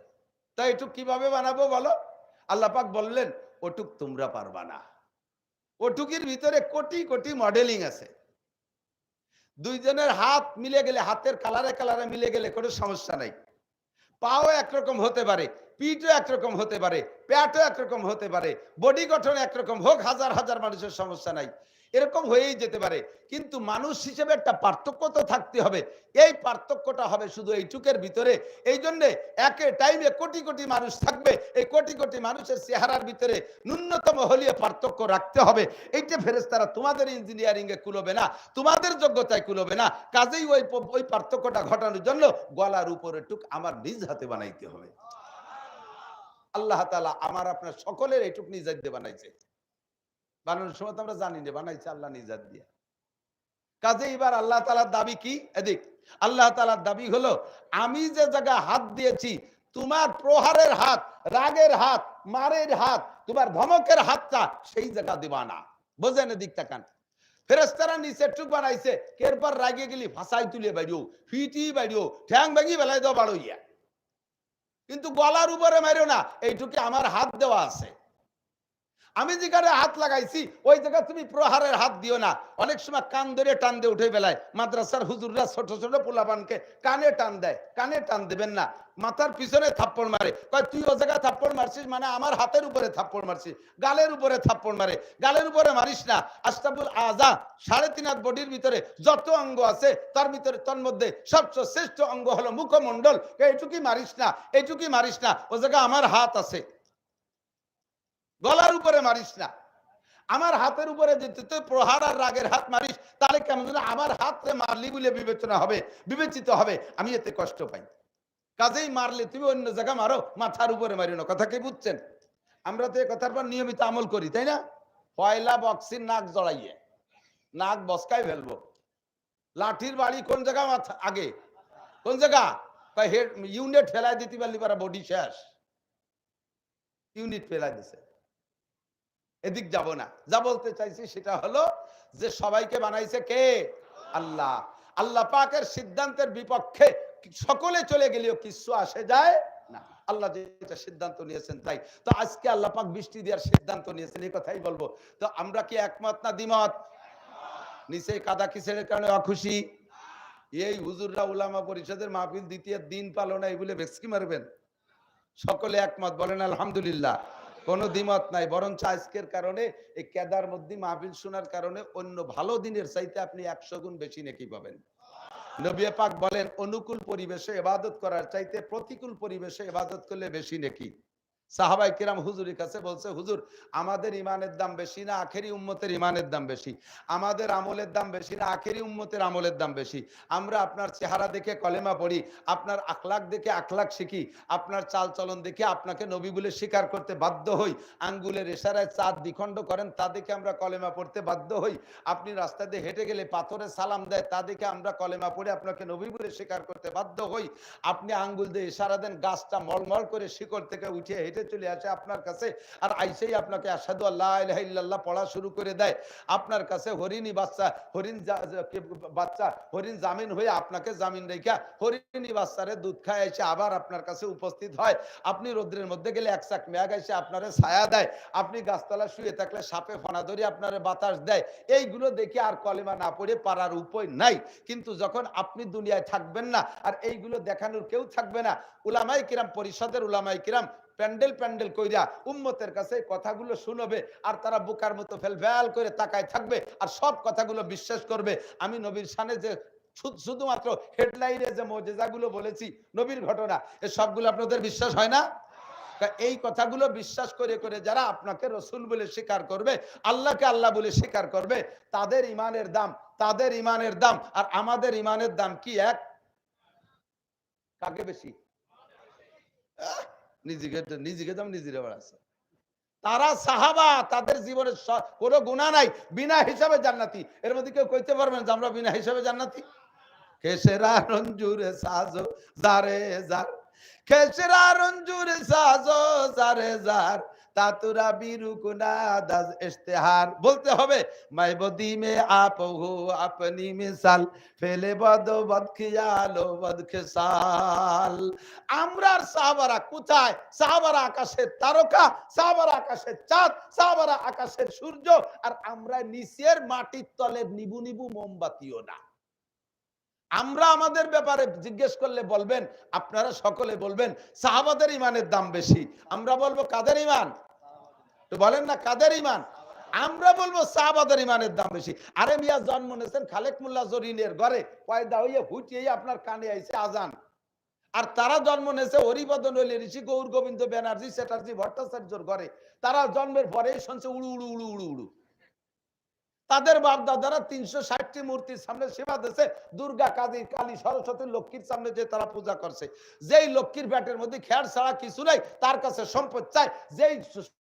তাই এটুক কিভাবে বানাবো বলো? আল্লাহ পাক বললেন, ওটুক তোমরা পারবা না, ওটুকির ভিতরে কোটি কোটি মডেলিং আছে। দুইজনের হাত মিলে গেলে, হাতের কালারে কালারে মিলে গেলে কোনো সমস্যা নাই। পাও একরকম হতে পারে, পিঠও একরকম হতে পারে, পেটও একরকম হতে পারে, বডি গঠন একরকম হোক, হাজার হাজার মানুষের সমস্যা নাই, এরকম হয়েই যেতে পারে। কিন্তু মানুষ হিসেবে একটা পার্থক্য তো থাকতে হবে। এই পার্থক্যটা হবে শুধু এইটুকের ভিতরে। এই জন্যে একে টাইমে কোটি কোটি মানুষ থাকবে, এই কোটি কোটি মানুষের চেহারার ভিতরে ন্যূনতম হলিয়ে পার্থক্য রাখতে হবে। এইটা ফেরেশতারা তোমাদের ইঞ্জিনিয়ারিং এ কুলবে না, তোমাদের যোগ্যতায় কুলবে না। কাজেই ওই পার্থক্যটা ঘটানোর জন্য গলার উপরে টুক আমার নিজ হাতে বানাইতে হবে। আল্লাহ তাআলা আমার আপনার সকলের এইটুক নিজ হাতে বানাইছে। বানানোর সময় তো আমরা জানি না, বানাইছে আল্লাহ নিজ হাত দিয়ে। কাজে এবার আল্লাহ তাআলার দাবি কি? এদিক আল্লাহ তাআলার দাবি হলো, আমি যে জায়গা হাত দিয়েছি, তোমার প্রহারের হাত, রাগের হাত, মারের হাত, তোমার ধমকের হাতটা সেই জায়গা দিবা না। বোঝেন? এদিক তাকান। ফেরেশতারা নিচে টুক বানাইছে, এরপর রাগে গেলি ভাষায় তুলে বাইরিও, ফিটি বাইরিও, ঠ্যাং ভাঙি বেলায় দাও বাড়ইয়া, কিন্তু গলার উপরে মারিও না, এইটুকু আমার হাত দেওয়া আছে। আমি যেখানে হাত লাগাইছি ওই জায়গা তুমি প্রহারের হাত দিও না। অনেক সময় কান ধরে টান দিয়ে উঠে বেলায় মাদ্রাসার হুজুররা ছোট ছোট পোলাপানকে কানে টান দেয়, কানে টান দেবেন না, মাথার পিছনে থাপ্পড় মারে, কয় তুই ও জায়গায় থাপ্পড় মারছিস মানে আমার হাতের উপরে থাপ্পড় মারছিস, গালের উপরে থাপ্পড় মারে, গালের উপরে মারিস না। আশরাফুল আযা 3.5 হাত বডির ভিতরে যত অঙ্গ আছে তার ভিতরে তন্মধ্যে সবচেয়ে শ্রেষ্ঠ অঙ্গ হলো মুখমণ্ডল, এইটুকুই মারিস না, এইটুকুই মারিস না, ও জায়গায় আমার হাত আছে। গলার উপরে মারিস না, আমার হাতের উপরে যদি তুই প্রহার আর রাগের হাত মারিস তাহলে কেমন যেন আমার হাতে মারলি বলে বিবেচনা হবে, বিবেচিত হবে, আমি এতে কষ্ট পাই। কাজেই মারলে তুমি অন্য জায়গা মারো, মাথার উপরে মারিও না। কথা কি বুঝছেন? আমরা তো এই কথার পর নিয়মিত আমল করি, তাই না? পয়লা বক্সির নাক জড়াইয়ে নাক বসকাই ফেলবো, লাঠির বাড়ি কোন জায়গা মাথা আগে, কোন জায়গা হেড ইউনিট ফেলাই দিতে পারলি পারা বডি শেষ, ইউনিট ফেলাই দিছে। এদিক যাব না। যা বলতে চাইছি সেটা হলো যে সবাইকে বানাইছে কে? আল্লাহ। আল্লাহ পাকের সিদ্ধান্তের বিপক্ষে সকলে চলে গেলেও কিছু আসে যায় না। আল্লাহ যেটা সিদ্ধান্ত নিয়েছেন তাই। তো আজকে আল্লাহ পাক বৃষ্টি দেওয়ার সিদ্ধান্ত নিয়েছেন, এই কথাই বলবো। তো আমরা কি একমত না দ্বিমত? নিচে কাদা কিসের কারণে অখুশি? এই হুজুররা উলামা পরিষদের মাহফিল দ্বিতীয় দিন পালো না, এই বলে ভেক্সকি মারবেন? সকলে একমত বলেন আলহামদুলিল্লাহ। কোনো দ্বিমত নাই, বরঞ্চ আজকের কারণে এই কেদার মধ্যে মাহফিল শোনার কারণে অন্য ভালো দিনের চাইতে আপনি 100 গুণ বেশি নেকি পাবেন। নবী পাক বলেন অনুকূল পরিবেশে ইবাদত করার চাইতে প্রতিকূল পরিবেশে ইবাদত করলে বেশি নেকি। সাহাবাই কিরাম হুজুরের কাছে বলছে, হুজুর আমাদের ইমানের দাম বেশি না আখেরি উম্মতের ইমানের দাম বেশি, আমাদের আমলের দাম বেশি না আখেরি উম্মতের আমলের দাম বেশি। আমরা আপনার চেহারা দেখে কলেমা পড়ি, আপনার আখলাক দেখে আখলাক শিখি, আপনার চাল চলন দেখে আপনাকে নবী বলে স্বীকার করতে বাধ্য হই, আঙ্গুলের ইশারায় চাঁদ দ্বিখণ্ড করেন তা দেখে আমরা কলেমা পড়তে বাধ্য হই, আপনি রাস্তা দিয়ে হেঁটে গেলে পাথরে সালাম দেয় তা দেখে আমরা কলেমা পড়ে আপনাকে নবী বলে স্বীকার করতে বাধ্য হই, আপনি আঙ্গুল দিয়ে ইশারা দেন গাছটা মলমল করে শিকড় থেকে উঠে হেঁটে চলে আসে আপনার কাছে, আর আইসেই আপনাকে আশহাদু আল্লা ইলাহা ইল্লাল্লাহ পড়া শুরু করে দেয়, আপনার কাছে হরিণী বাচ্চা হরিণ জামিন হয়ে আপনাকে জামিন রেখা হরিণী বাচ্চারে দুধ খায় এসে আবার আপনার কাছে উপস্থিত হয়, আপনি রোদ্রের মধ্যে গেলে এক চাক মেঘ এসে আপনারে ছায়া দেয়, আপনি গাছতলা শুয়ে থাকলে সাপে ফনা ধরে আপনারে বাতাস দেয়, এইগুলো দেখে আর কলেমা না পড়ে পারার উপায় নাই। কিন্তু যখন আপনি দুনিয়ায় থাকবেন না আর এইগুলো দেখানোর কেউ থাকবে না, উলামায়ে কিরাম পরিষদের উলামায়ে কিরাম প্যান্ডেল প্যান্ডেল কইরা উম্মতের কাছে কথাগুলো শুনবে, আর তারা বোকার মতো ফেলফেল করে তাকায় থাকবে আর সব কথাগুলো বিশ্বাস করবে। আমি নবীর শানে যে শুধুমাত্র হেডলাইনে যে মুজিজাগুলো বলেছি নবীর ঘটনা, এই সবগুলো আপনাদের বিশ্বাস হয় না? এই কথাগুলো বিশ্বাস করে করে যারা আপনাকে রসুল বলে স্বীকার করবে, আল্লাহকে আল্লাহ বলে স্বীকার করবে, তাদের ইমানের দাম আর আমাদের ইমানের দাম কি এক? কাকে বেশি? নিজেকে দাম নিজেরা বাড়াচ্ছে। তারা সাহাবা, তাদের জীবনে কোনো গুনাহ নাই, বিনা হিসাবে জান্নাতি। এর মধ্যে কেউ কইতে পারবেন যে আমরা বিনা হিসাবে জান্নাতি? কেসেরা রঞ্জুরে সাজো জারে জার, কেসেরা রঞ্জুরে সাজো জারে জার, তাতুরা বিরুকুনা দাজ ইশতেহার। বলতে হবে মাইবদি মে আপ হো আপনি মিসাল, ফেলে বদ বদ খিয়ালো বদ খেসাল। আমরার সাহাবারা কোথায়? সাহাবারা আকাশের তারকা, সাহাবারা আকাশের চাঁদ, সাহাবারা আকাশের সূর্য, আর আমরা নিচের মাটির তলে নিবু নিবু মোমবাতিও না। আমরা আমাদের ব্যাপারে জিজ্ঞেস করলে বলবেন, আপনারা সকলে বলবেন সাহাবাদের ইমানের দাম বেশি। আমরা বলবো কাদের ইমান? তো বলেন না কাদের ইমান? আমরা বলবো সাহাবাদের ইমানের দাম বেশি। আরে মিয়া জন্ম নিয়েছেন খালেক মোল্লা জরিনের ঘরে, পয়দা হইয়ে হুটিয়ে আপনার কানে আইছে আজান, আর তারা জন্ম নিয়েছে হরিপদ নইলে ঋষি গৌর গোবিন্দ ব্যানার্জি চ্যাটার্জি ভট্টাচার্যর ঘরে, তারা জন্মের পরেই শুনছে উড়ু উড়ু উড়ু উড়ু উড়ু। তাদের বাপ দাদারা 360টি মূর্তির সামনে সেবা দিয়েছে, দুর্গা, কালী, কালী, সরস্বতী, লক্ষ্মীর সামনে যে তারা পূজা করছে। যেই লক্ষ্মীর পেটের মধ্যে খেয়ার ছাড়া কিছু নাই, তার কাছে সম্পদ চাই। যেই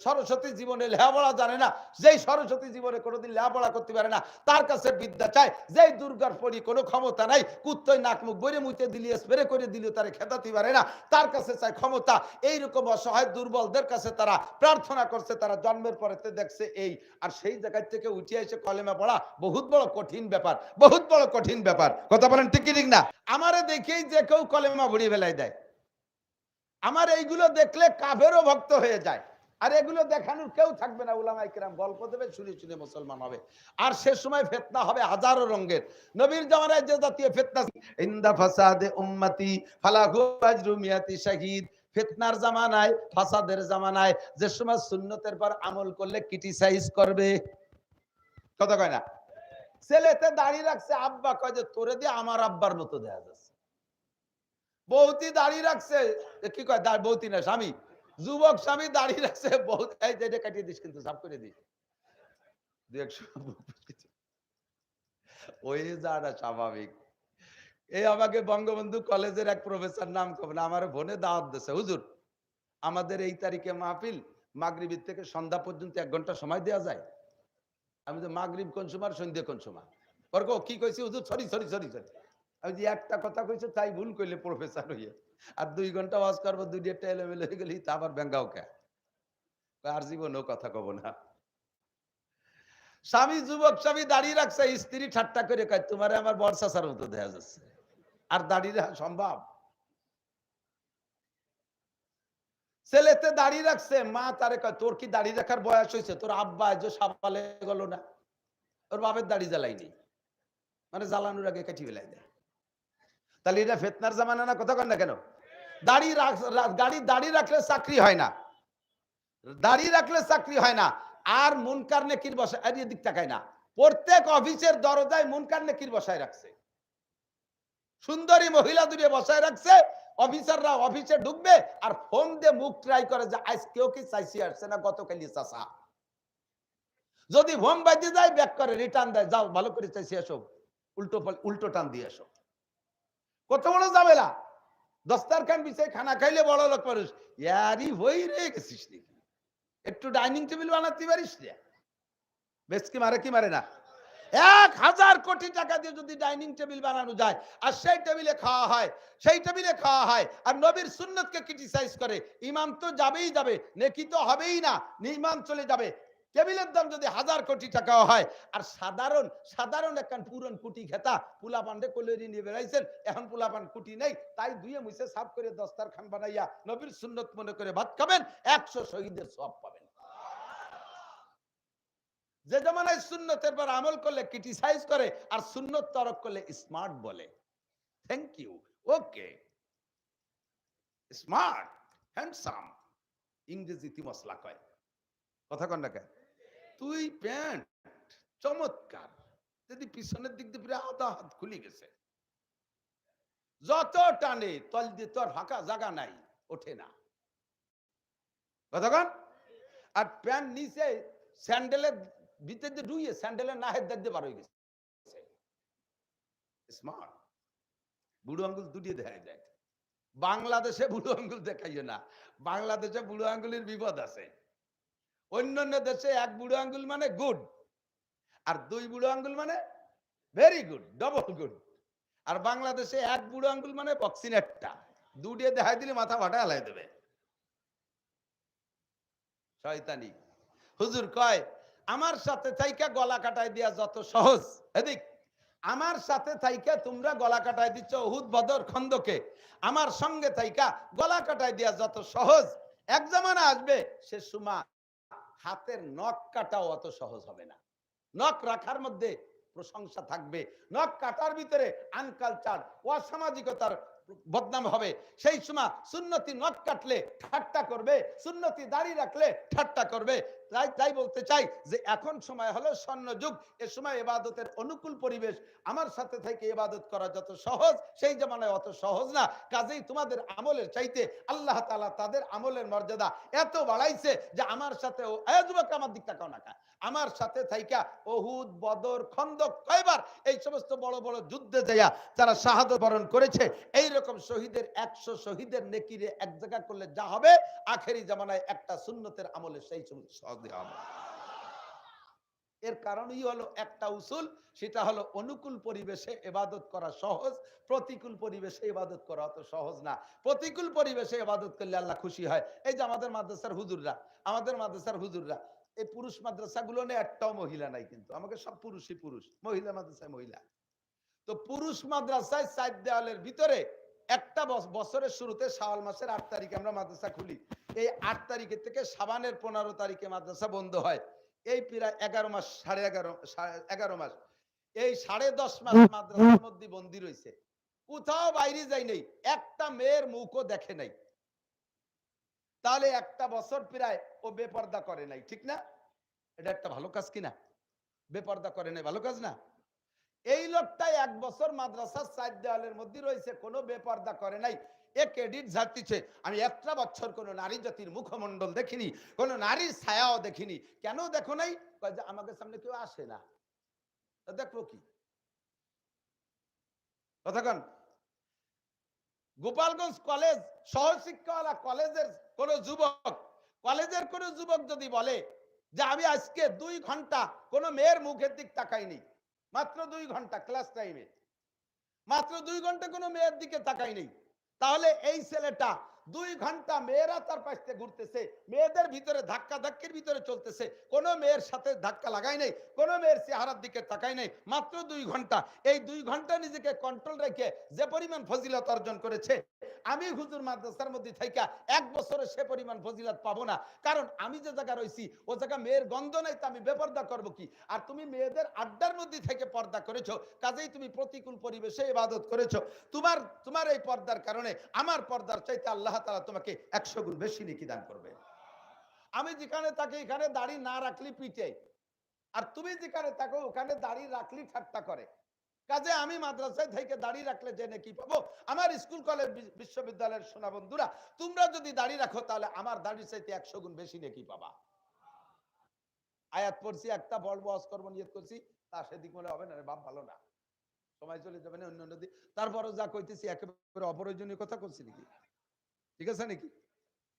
সরস্বতী জীবনে লেখাপড়া জানে না, যেই সরস্বতী জীবনে কোনোদিন লেখাপড়া করতে পারে না, তার কাছে বিদ্যা চায়। যেই দুর্গার পরি কোনো ক্ষমতা নাই, কুত্তয় নাক মুখ বইরে মুইতে দিলিয়ে স্প্রে করে দিলেও তারা খেতাতে পারে না, তার কাছে চায় ক্ষমতা। এইরকম অসহায় দুর্বলদের কাছে তারা প্রার্থনা করছে, তারা জন্মের পরে দেখছে এই। আর সেই জায়গা থেকে উঠে এসে কলেমা পড়া বহুত বড় কঠিন ব্যাপার, বহুত বড় কঠিন ব্যাপার। কথা বলেন ঠিক কি ঠিক না? আমারে দেখেই যে কেউ কলেমা ভরিয়ে ফেলাই দেয়, আমার এইগুলো দেখলে কাফেরও ভক্ত হয়ে যায়। আর এগুলো দেখানোর কেউ থাকবে না, উলামায়ে কিরাম গল্প দেবে, শুনে শুনে মুসলমান হবে। আর সে সময় ফিতনা হবে হাজারো রঙের। নবীর জামানায় যে জাতীয় ফিতনা, ইনদা ফাসাদে উম্মতি ফালাহু আজরু মিয়াতি শাহীদ, ফিতনার জামানায়, ফাসাদের জামানায় যে সময় সুন্নতের পর আমল করলে ক্রিটিসাইজ করবে, কথা কয় না? ছেলেতে দাড়ি রাখছে, আব্বা কয় যে তোরে দিয়ে আমার আব্বার মতো দেখা যাচ্ছে। বৌতি দাড়ি রাখছে, কি কয় বৌতি না স্বামী, যুবক স্বামী দাড়ি রাখছে, বউ এই যে এটা কাটিয়ে দিস কিন্তু সাফ করে দিস। ওই যাটা স্বাভাবিক। এই আমাকে বঙ্গবন্ধু কলেজের এক প্রফেসর, নাম কব না, আমার বোনে দাওয়াত দিয়েছে, হুজুর আমাদের এই তারিখে মাহফিল, মাগরিবের থেকে সন্ধ্যা পর্যন্ত 1 ঘন্টা সময় দেওয়া যায়। আমি তো মাগরিব কোন সময়, সন্ধ্যা কোন সময়? ওরকম কি কইছি হুজুর, সরি সরি সরি সরি। আমি যে একটা কথা কইছো তাই ভুল কইলে প্রফেসর হইয়া, আর 2 ঘন্টা ওয়াজ করবো, 2টা এলোমেলো হয়ে গেলি তা আবার ব্যাঙ্গাও কে, আর জীবনেও কথা কব না। স্বামী, যুবক স্বামী দাঁড়িয়ে রাখছে, স্ত্রী ঠাট্টা করে কয় তোমারে আমার বর্ষাচার মতো দেখা যাচ্ছে। আর দাঁড়িয়ে রাখা সম্ভব? ছেলেতে দাঁড়িয়ে রাখছে, মা তারে কয় তোর কি দাঁড়িয়ে রাখার বয়স হয়েছে? তোর আব্বা যে সাবালে গেল না, ওর বাপের দাড়ি জ্বালাইনি, মানে জ্বালানোর আগে কাটি ফেলাই দেয়। তাহলে এটা ফিতনার জামানা না? কথা কন না কেন? দাড়ি রাখলে চাকরি হয় না, দাঁড়িয়ে রাখলে চাকরি হয় না। আর মুনকার নেকির বসায়, আর এদিক তাকায় না, প্রত্যেক অফিসের দরজায় মুনকার নেকির বসায় রাখছে, সুন্দরী মহিলা দূরে বসায় রাখছে। অফিসাররা অফিসে ঢুকবে আর ফোন দিয়ে মুখ ট্রাই করে যে আজ কেউ কি চাইছি আসছে না গতকালই চাষা। যদি হোম বাজে যায় ব্যাক করে রিটার্ন দেয়, যাও ভালো করে চাইছি এসো, উল্টো উল্টো টান দিয়ে এসো। কত বড় ঝামেলা। দস্তারখান বিছাই খানা খাইলে বড় লোক মানুষ, ইয়ারি হই রে গেছিস নাকি, একটু ডাইনিং টেবিল বানাতে পারিস না? বেশ কি মারে কি মারে না? 1000 কোটি টাকা দিয়ে যদি ডাইনিং টেবিল বানানো যায় আর সেই টেবিলে খাওয়া হয়, সেই টেবিলে খাওয়া হয় আর নবীর সুন্নতকে ক্রিটিসাইজ করে, ইমাম তো যাবেই যাবে, নেকি তো হবেই না, ইমাম চলে যাবে। টেবিলের দাম যদি 1000 কোটি টাকাও হয় আর সাধারণ সাধারণ একখান পুরন কুটি খেতা পুলা পান্ডে কলেরি নিয়ে বেড়াইছেন, এখন পুলা পান কুটি নেই, তাই ধুয়ে মুছে সাফ করে দস্তারখান বানাইয়া নবীর সুন্নত মনে করে ভাত খাবেন, 100 শহীদের সওয়াব পাবেন। যে জমানায় সুন্নতের পর আমল করলে ক্রিটিসাইজ করে আর সুন্নত তরক করলে স্মার্ট বলে। Thank you, okay, smart, handsome, ইংরেজিতে মশলা কয়, কথা কন না কেন? তুই প্যান্ট চমৎকার, যদি পিছনের দিক দিয়ে আধা হাত খুলে গেছে, যত টানে তল দিয়ে তোর ফাঁকা জায়গা নাই, ওঠে না, কথা কন। আর প্যান্ট নিচে স্যান্ডেলের ভিতর দিয়ে ঢুইয়ে স্যান্ডেলের নাহের দাঁত দিয়ে বার হয়ে গেছে। স্মার্ট, বুড়ো আঙ্গুল দুটিয়ে দেখা যায়। বাংলাদেশে বুড়ো আঙ্গুল দেখাইও না, বাংলাদেশে বুড়ো আঙ্গুলের বিপদ আছে। অন্যান্য দেশে এক বুড়ো আঙ্গুল মানে গুড, আর 2 বুড়ো আঙ্গুল মানে ভেরি গুড, ডবল গুড। আর বাংলাদেশে এক বুড়ো আঙ্গুল মানে বক্সিন একটা, দুটিয়ে দেখাই দিলে মাথা ফাটা হালাই দেবে। শয়তানি। হুজুর কয় আমার সাথে থাইকা গলা কাটাই দিয়া যত সহজ, এদিক আমার সাথে থাইকা তোমরা গলা কাটাই দিচ্ছ উহুদ বদর খন্দকে, আমার সঙ্গে থাইকা গলা কাটাই দিয়া যত সহজ, এক জামানা আসবে সে সময় হাতের নখ কাটাও অত সহজ হবে না। নখ রাখার মধ্যে প্রশংসা থাকবে, নখ কাটার ভিতরে আনকালচার অসামাজিকতার বদনাম হবে। সেই সময় সুন্নতি নখ কাটলে ঠাট্টা করবে, সুন্নতি দাড়ি রাখলে ঠাট্টা করবে। তাই বলতে চাই যে এখন সময় হলো স্বর্ণ যুগ, এ সময় ইবাদতের অনুকূল পরিবেশ। আমার সাথে থেকে ইবাদত করা যত সহজ, সেই জামানায় অত সহজ না। কাজেই তোমাদের আমলের চাইতে আল্লাহ তাআলা তাদের আমলের মর্যাদা এত বাড়াইছে যে আমার সাথে যুবক আমার দিক তাকাও না, আমার সাথে থাইকা উহুদ বদর খন্দক কয়বার এই সমস্ত বড় বড় যুদ্ধে যাইয়া যারা শাহাদত বরণ করেছে, এই রকম শহীদের 100 শহীদের নেকিরে এক জায়গা করলে যা হবে, আখেরি জামানায় একটা সুন্নতের আমলে সেই সহজ হবে। এর কারণই হলো একটা উসুল, সেটা হলো অনুকূল পরিবেশে ইবাদত করা সহজ, প্রতিকূল পরিবেশে ইবাদত করা অত সহজ না। প্রতিকূল পরিবেশে ইবাদত করলে আল্লাহ খুশি হয়। এই যে আমাদের মাদ্রাসার হুজুররা এই পুরুষ মাদ্রাসাগুলো নিয়ে একটাও মহিলা নাই, কিন্তু আমাকে সব পুরুষই পুরুষ, মহিলা মাদ্রাসায় মহিলা। তো পুরুষ মাদ্রাসায় 4 দেওয়ালের ভিতরে একটা বছরের শুরুতে শাওয়াল মাসের 8 তারিখে আমরা মাদ্রাসা খুলি, এই 8 তারিখে থেকে শাবানের 15 তারিখে মাদ্রাসা বন্ধ হয়। এই প্রায় 11 মাস, 11.5 মাস, এই 10.5 মাস মাদ্রাসার মধ্যে বন্দী রয়েছে, কোথাও বাইরে যাই নাই, একটা মেয়ের মুখও দেখে নাই। তাহলে একটা বছর প্রায় ও বেপর্দা করে নাই, ঠিক না? এটা একটা ভালো কাজ কিনা? বেপর্দা করে নাই, ভালো কাজ না? এই লোকটাই 1 বছর মাদ্রাসার 4 দেওয়ালের মধ্যে রয়েছে, কোনো বেপর্দা করে নাই। এ ক্রেডিট ঝাড়তিছে, আমি একটা বছর কোনো নারী জাতির মুখমণ্ডল দেখিনি, কোনো নারীর ছায়াও দেখিনি। কেন দেখো নাই? যে আমাদের সামনে কেউ আসে না, দেখবো কি? কথাক্ষণ গোপালগঞ্জ কলেজ সহশিক্ষাওয়ালা কলেজের কোন যুবক যদি বলে যে আমি আজকে 2 ঘন্টা কোনো মেয়ের মুখের দিক তাকাইনি, মাত্র 2 ঘন্টা ক্লাস টাইমে, মাত্র 2 ঘন্টা কোনো মেয়ের দিকে তাকাইনি, তাহলে এই ছেলেটা 2 ঘন্টা মেয়েরা তার পাশে ঘুরতেছে, মেয়েদের ভিতরে ধাক্কা ধাক্কির ভিতরে চলতেছে, কোনো মেয়ের সাথে ধাক্কা লাগাই নাই, কোনো মেয়ের চেহারার দিকে তাকাই নাই, মাত্র 2 ঘন্টা। এই 2 ঘন্টা নিজেকে কন্ট্রোল রেখে যে পরিমাণ ফজিলত অর্জন করেছে, আমি হুজুর মাদ্রাসার মধ্যে থাইকা 1 বছরে সে পরিমাণ ফজিলত পাবো না। কারণ আমি যে জায়গা রইছি ও জায়গা মেয়ের গন্ধ নাই, তো আমি বেপর্দা করব কি? আর তুমি মেয়েদের আড্ডার মধ্যে থেকে পর্দা করেছো, কাজেই তুমি প্রতিকূল পরিবেশে ইবাদত করেছো। তোমার এই পর্দার কারণে আমার পর্দার চাইতে আল্লাহ তাআলা তোমাকে 100 গুণ বেশি নেকি দান করবে। আমি যেখানে থাকি এখানে দাড়ি না রাখলি পিটে, আর তুমি যেখানে থাকো ওখানে দাড়ি রাখলি ঠাট্টা করে। কাজে আমি মাদ্রাসায় থেকে দাড়ি রাখলে যে নেকি পাবো, আমার স্কুল কলেজ বিশ্ববিদ্যালয়ের সোনা বন্ধুরা, তোমরা যদি দাড়ি রাখো তাহলে আমার দাড়ির চাইতে 100 গুণ বেশি নেকি পাবা। আয়াত পড়ছি, একটা বলবো ওয়াজ করবো নিয়ত করছি, তা সেদিক মনে হবে না রে বাপ, ভালো না, সময় চলে যাবে না অন্য অন্য দিক। তারপরও যা কইতেছি একেবারে অপ্রয়োজনীয় কথা করছি নাকি? ঠিক আছে নাকি?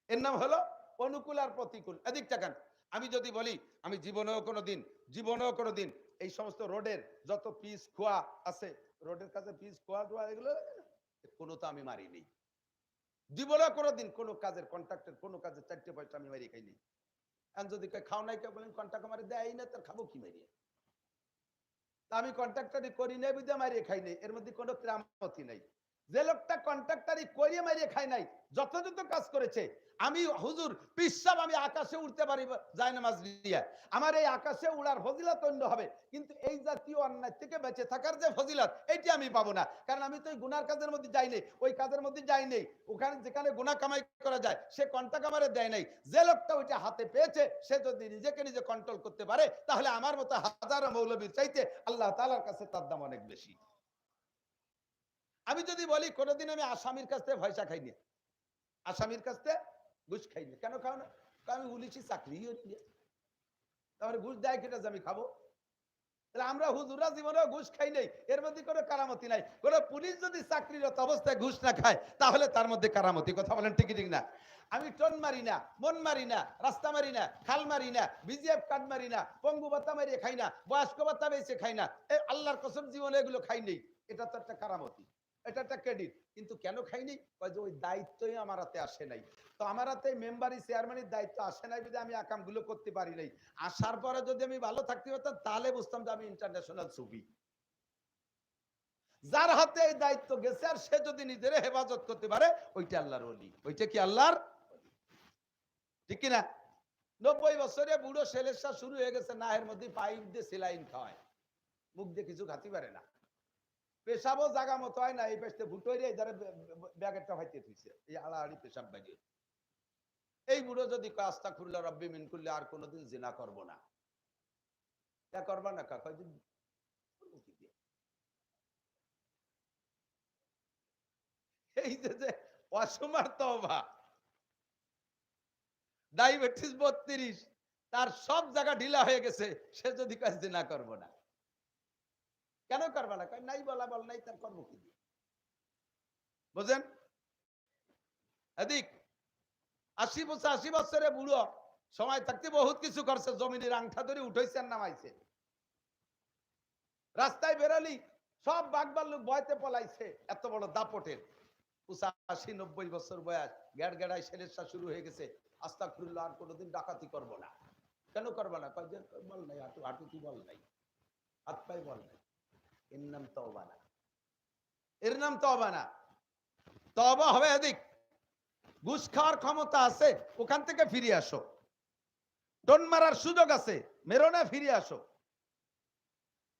এর নাম হলো অনুকূল আর প্রতিকূল। এদিক টাকান। আমি যদি বলি আমি জীবনেও কোনোদিন এই সমস্ত রোডের যত পিস খোয়া আছে, রোডের কাছে পিস খোয়া টোয়া এগুলো কোনো তো আমি মারিনি। জীবনেও কোনোদিন কোনো কাজের কন্ট্রাক্টের কোনো কাজের 4টে পয়সা আমি মারি খাইনি। এখন যদি খাও নাই কেউ বলেন কন্ট্রাক্ট মারি দেয় না, তার খাবো কি মারিয়ে? তা আমি কন্ট্রাক্টারি করি নাই বুঝে মারিয়ে খাই নাই, এর মধ্যে কোনো ক্রামতি নাই। যে লোকটা কন্ট্রাক্টারি করিয়ে মারিয়ে খাই নাই, যথাযথ কাজ করেছে। আমি হুজুর পিসাব আমি আকাশে উঠতে পারি জায়নামাজ নিয়ে, আমার এই আকাশে উড়ার ফজিলত অন্য হবে, কিন্তু এই জাতীয় অন্যায় থেকে বেঁচে থাকার যে ফজিলত এইটি আমি পাবো না। কারণ আমি তো ওই গুনার কাজের মধ্যে যাই নাই, ওই কাজের মধ্যে যাই নাই। ওখানে যেখানে গুনাহ কামাই করা যায় সে কন্ট্রাক্ট আমারে দেয় নাই। যে লোকটা ওইটা হাতে পেয়েছে সে যদি নিজেকে নিজে কন্ট্রোল করতে পারে, তাহলে আমার মতো হাজারো মৌলবীর চাইতে আল্লাহ তাআলার কাছে তার দাম অনেক বেশি। আমি যদি বলি কোনোদিন আমি আসামির কাছ থেকে পয়সা খাইনি, আসামির কাছ থেকে ঘুষ খাইনি, কেন খাও না? আমি পুলিশি চাকরি তাহলে ঘুষ দেয় কেটে আমি খাবো? তাহলে আমরা হুজুরা জীবনে ঘুষ খাই নাই, এর মধ্যে কোনো কারামতি নাই। কোন পুলিশ যদি চাকরিরত অবস্থায় ঘুষ না খায় তাহলে তার মধ্যে কারামতি। কথা বলেন ঠিক ঠিক না? আমি টন মারি না, মন মারি না, রাস্তা মারি না, খাল মারি না, বিজিএফ কার্ড মারি না, পঙ্গু ভাতা মারিয়ে খাই না, বয়স্ক ভাতা বেঁচে খাই না, আল্লাহর কসম জীবনে এগুলো খাই নেই। এটা তো একটা কারামতি, এটা একটা ক্রেডিট। কিন্তু কেন খাইনি? যে ওই দায়িত্বই আমার হাতে আসে নাই। তো আমার হাতে মেম্বারি চেয়ারম্যানের দায়িত্ব আসে নাই যদি আমি আকামগুলো করতে পারি নাই। আসার পরে যদি আমি ভালো থাকতে পারতাম তাহলে বুঝতাম যে আমি ইন্টারন্যাশনাল সুফি। যার হাতে এই দায়িত্ব গেছে আর সে যদি নিজের হেফাজত করতে পারে, ওইটা আল্লাহর ওলি। ওইটা কি আল্লাহর? ঠিক কিনা? 90 বছরে বুড়ো সেলেসা শুরু হয়ে গেছে, না এর মধ্যে পাইপ দিয়ে সেলাইন খাওয়ায়, মুখ দিয়ে কিছু খাতে পারে না, পেশাবও জায়গা মতো হয় না, এই পেশতে ভুটোই যারা ব্যাগেরটা ভাইতে থুইছে, এই আড়াআড়ি পেশাব বাইরে। এই বুড়ো যদি আস্তাগফিরুল্লাহ রাব্বি মিন কুল্লি, আর কোনোদিন জিনা করব না, তা করবা না কাকা? এই যে অসমার তওবা, ডায়াবেটিস 32, তার সব জায়গা ঢিলা হয়ে গেছে, সে যদি কাজ জিনা করব না, কেন করবা না? কয় নাই, বলা বল নাই, তার কর্ম কি? বুঝেন? এদিক 80 বছরে বুড়ো সময় থাকতে বহুত কিছু করছে, জমিনের আংঠা ধরে উঠাইছে আর নামাইছে, রাস্তায় বেরালি সব বাগবার লোক ভয়তে পলাইছে, এত বড় দাপটের 85-90 বছর বয়স, গ্যাড় গেড়াই সেলেসা শুরু হয়ে গেছে, আস্তাগফিরুল্লাহ আর কোনোদিন ডাকাতি করব না। কেন করবা না? কয় যে বল নাই, হাঁটু হাঁটু কি বল নাই, হাত পায়ে বল নাই, এর নাম তওবা না, এর নাম তওবা না। তওবা হবে এদিক, ঘুষ খাওয়ার ক্ষমতা আছে ওখান থেকে ফিরে আসো, ডন মারার সুযোগ আছে মেরো না, ফিরে আসো।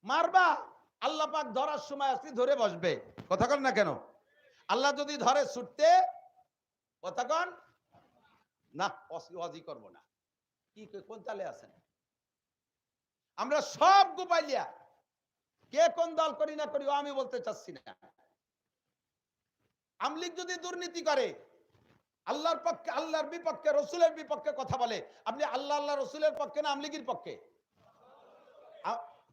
মারবা, আল্লাহ পাক ধরার সময় আসলে ধরে বসবে, কথা কন না কেন? আল্লাহ যদি ধরে ছুটতে, কথা কন না, ওয়াজি করবো না। কি কোন তালে আছেন? আমরা সব গোপাইলিয়া, কে কোন দল করি না করি আমি বলতে চাচ্ছি না। আমলিগ যদি দুর্নীতি করে, আল্লাহর পক্ষে, আল্লাহর বিপক্ষে, রসুলের বিপক্ষে কথা বলে, আপনি আল্লাহ আল্লাহ রসুলের পক্ষে না আমলিগির পক্ষে?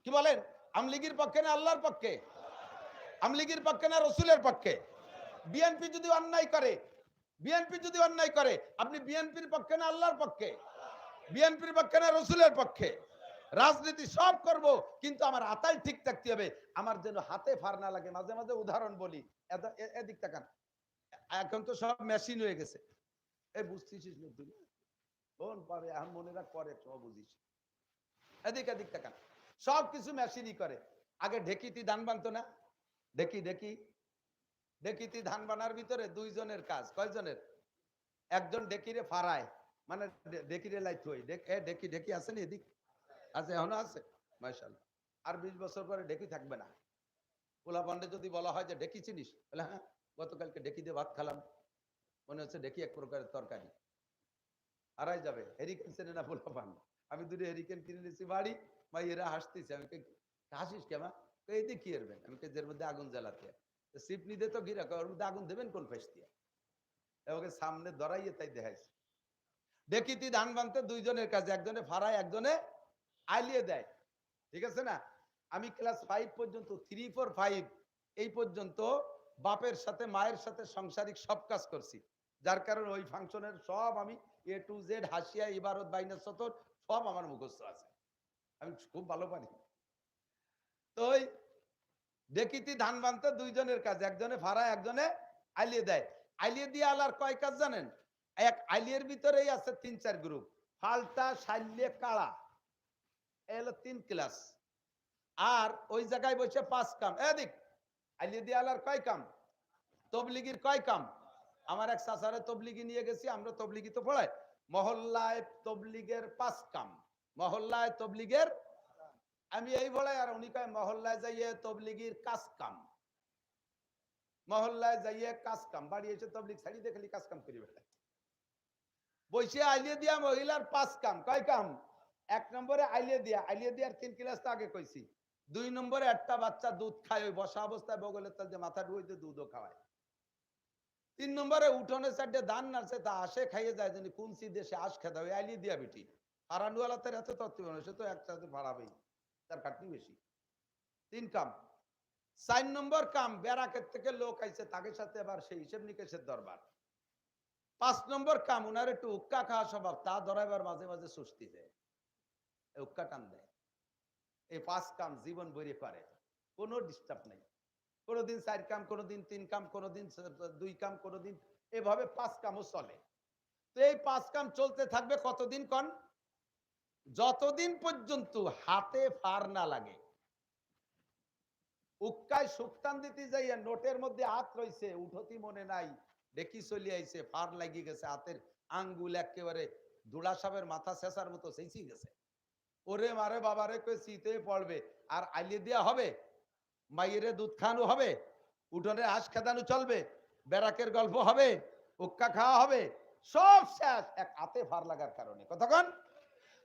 কি বলেন? আমলিগির পক্ষে না আল্লাহর পক্ষে? আমলিগির পক্ষে না রসুলের পক্ষে? বিএনপি যদি অন্যায় করে, বিএনপি যদি অন্যায় করে, আপনি বিএনপির পক্ষে না আল্লাহর পক্ষে? বিএনপির পক্ষে না রসুলের পক্ষে? রাজনীতি সব করব, কিন্তু আমার আতাল ঠিক থাকতে হবে, আমার যেন হাতে ফার না লাগে। মাঝে মাঝে উদাহরণ বলি, এদিক তাকান, এখন তো সব মেশিন হয়ে গেছে, এই বুঝতেছিস না তুই? কোন পারে এখন মনে রাখ, পরে সব বুঝিস। এদিক এদিক তাকান, সব কিছু মেশিনই করে। আগে ঢেকিতি ধান বানতো না? ঢেকি ঢেকি ঢেকিতি ধান বানার ভিতরে দুইজনের কাজ, কয়জনের? একজন ঢেকিরে ফারায়, মানে ঢেকিরে লাইট হই, ঢেকি ঢেকি আছে না এদিক? আছে, এখনো আছে, মাশাআল্লাহ। আর 20 বছর পরে ঢেকি থাকবে না। পোলা পান্ডে যদি বলা হয় যে ঢেকি চিনিস, বলে হ্যাঁ, গতকালকে ঢেকি দিয়ে ভাত খেলাম, মনে হচ্ছে ঢেকি এক প্রকারের তরকারি। হারাই যাবে। হেরিকেন চেনে না বলা পান, আমি দুটো হেরিকেন কিনে নিয়েছি বাড়ি, ভাই এরা হাসতেছে, আমি হাসিস কেমন, এই দিয়ে কি এরবেন, আমি এর মধ্যে আগুন জ্বালাতে সিপনি দিয়ে তো গিরা, ওর মধ্যে আগুন দেবেন কোন ফেস দিয়ে, ওকে সামনে ধরাইয়ে তাই দেখাইছে। দেখি তুই ধান বানতে দুইজনের কাছে, একজনে ফাড়ায় একজনে আইলিয়ে দেয়, ঠিক আছে না। আমি ক্লাস 5 পর্যন্ত 3, 4, 5 এই পর্যন্ত বাপের সাথে মায়ের সাথে সাংসারিক সব কাজ করছি, যার কারণে ওই ফাংশনের সব আমি A to Z হাসিয়া ইবারত বাইনাস সতর সব আমার মুখস্থ আছে, আমি খুব ভালো পারি। তো ওই দেখিতি ধান বানতে দুইজনের কাজ, একজনে ফাড়ায় একজনে আইলিয়ে দেয়। আইলিয়ে দিয়ে আলার কয় কাজ জানেন, এক আইলিয়ের ভিতরেই আছে 3-4 গ্রুপ, ফালতা শাল্যে কাড়া, এই হলো 3 ক্লাস। আর ওই জায়গায় বসে 5 কাম, এদিক আইলিয়ে দিয়ে আলার কয় কাম, তবলিগির কয় কাম। আমার এক চাচারে তবলিগি নিয়ে গেছি, আমরা তবলিগি তো পড়াই, মহল্লায় তবলিগের 5 কাম, মহল্লায় তবলিগের, আমি এই বলাই, আর উনি কয় মহল্লায় যাইয়ে তবলিগির কাজ কাম, মহল্লায় যাইয়ে কাজ কাম, বাড়ি এসে তবলিগ ছাড়ি দিয়ে খালি কাজ কাম করি বেড়ায়। বসে আইলিয়ে দিয়া মহিলার 5 কাম, কয় কাম, 1 নম্বরে আইলিয়ে দিয়ার 3 ক্লাস তো আগে কইছি। 2 নম্বরে একটা বাচ্চা দুধ খায়, ওই বসা অবস্থায় বগলের তল যে মাথা ঢুইতে দুধও খাওয়ায়। 3 নম্বরে উঠোনে সাইডে ধান নাচে, তা আসে খাইয়ে যায়, যিনি কোনসি দেশে আশ খেতে হয়, আইলিয়ে দিয়া বেটি হারানুয়ালাতে এত তত্ত্ব মানুষ, সে তো একসাথে ভাড়াবেই, তার খাটনি বেশি। 3 কাম। 4 নম্বর কাম, বেড়াকের থেকে লোক আইছে, তাকে সাথে আবার সেই হিসেব নিকেশের দরবার। 5 নম্বর কাম, উনার একটু উক্কা খাওয়া স্বভাব, তা ধরাইবার মাঝে মাঝে সুস্তি দেয়, উক্কা টান দেয়। এই 5 কাম জীবন ভরে করে, কোনো ডিস্টার্ব নেই। কোনোদিন 4 কাম, কোনোদিন 3 কাম, কোনোদিন 2 কাম, কোনোদিন এভাবে 5 কামও চলে। তো এই 5 কাম চলতে থাকবে কতদিন কন, যতদিন পর্যন্ত হাতে ফার না লাগে। উক্কায় সুক্তান দিতে যাইয়া নোটের মধ্যে হাত রইছে, উঠতি মনে নাই, দেখি চলে আইছে, ফার লাগি গেছে, হাতের আঙ্গুল একেবারে দুলা সাহেবের মাথা শেষার মতো সেইছি গেছে। ওরে মারে বাবারে কই শীতে পড়বে, আর আইলিয়ে দেওয়া হবে, মাইয়েরে দুধ খাওয়ানো হবে, উঠোনে হাঁস খেদানো চলবে, বেড়াকের গল্প হবে, উক্কা খাওয়া হবে, সব শেষ এক হাতে ফার লাগার কারণে। কতক্ষণ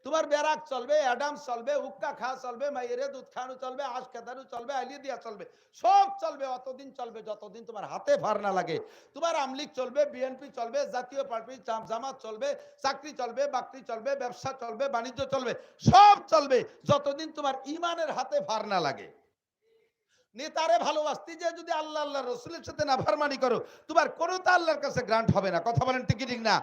তোমার বেড়াক চলবে, অ্যাডাম চলবে, উক্কা খাওয়া চলবে, মাইয়েরে দুধ খাওয়ানো চলবে, হাঁস খেদানো চলবে, আইলিয়ে দেওয়া চলবে, সব চলবে, অতদিন চলবে যতদিন তোমার হাতে ফার না লাগে। তোমার আমলিগ চলবে, বিএনপি চলবে, জাতীয় পার্টি জামাত চলবে, চাকরি চলবে, বাকরি চলবে, ব্যবসা চলবে, বাণিজ্য চলবে, সব চলবে যতদিন তোমার ইমানের হাতে ফার না লাগে। নেতারে ভালোবাসতে যে যদি আল্লাহ আল্লাহ রসুলের সাথে নাফরমানি করো, তোমার কোনো তা আল্লাহর কাছে গ্রান্ট হবে না। কথা বলেন ঠিক ঠিক না।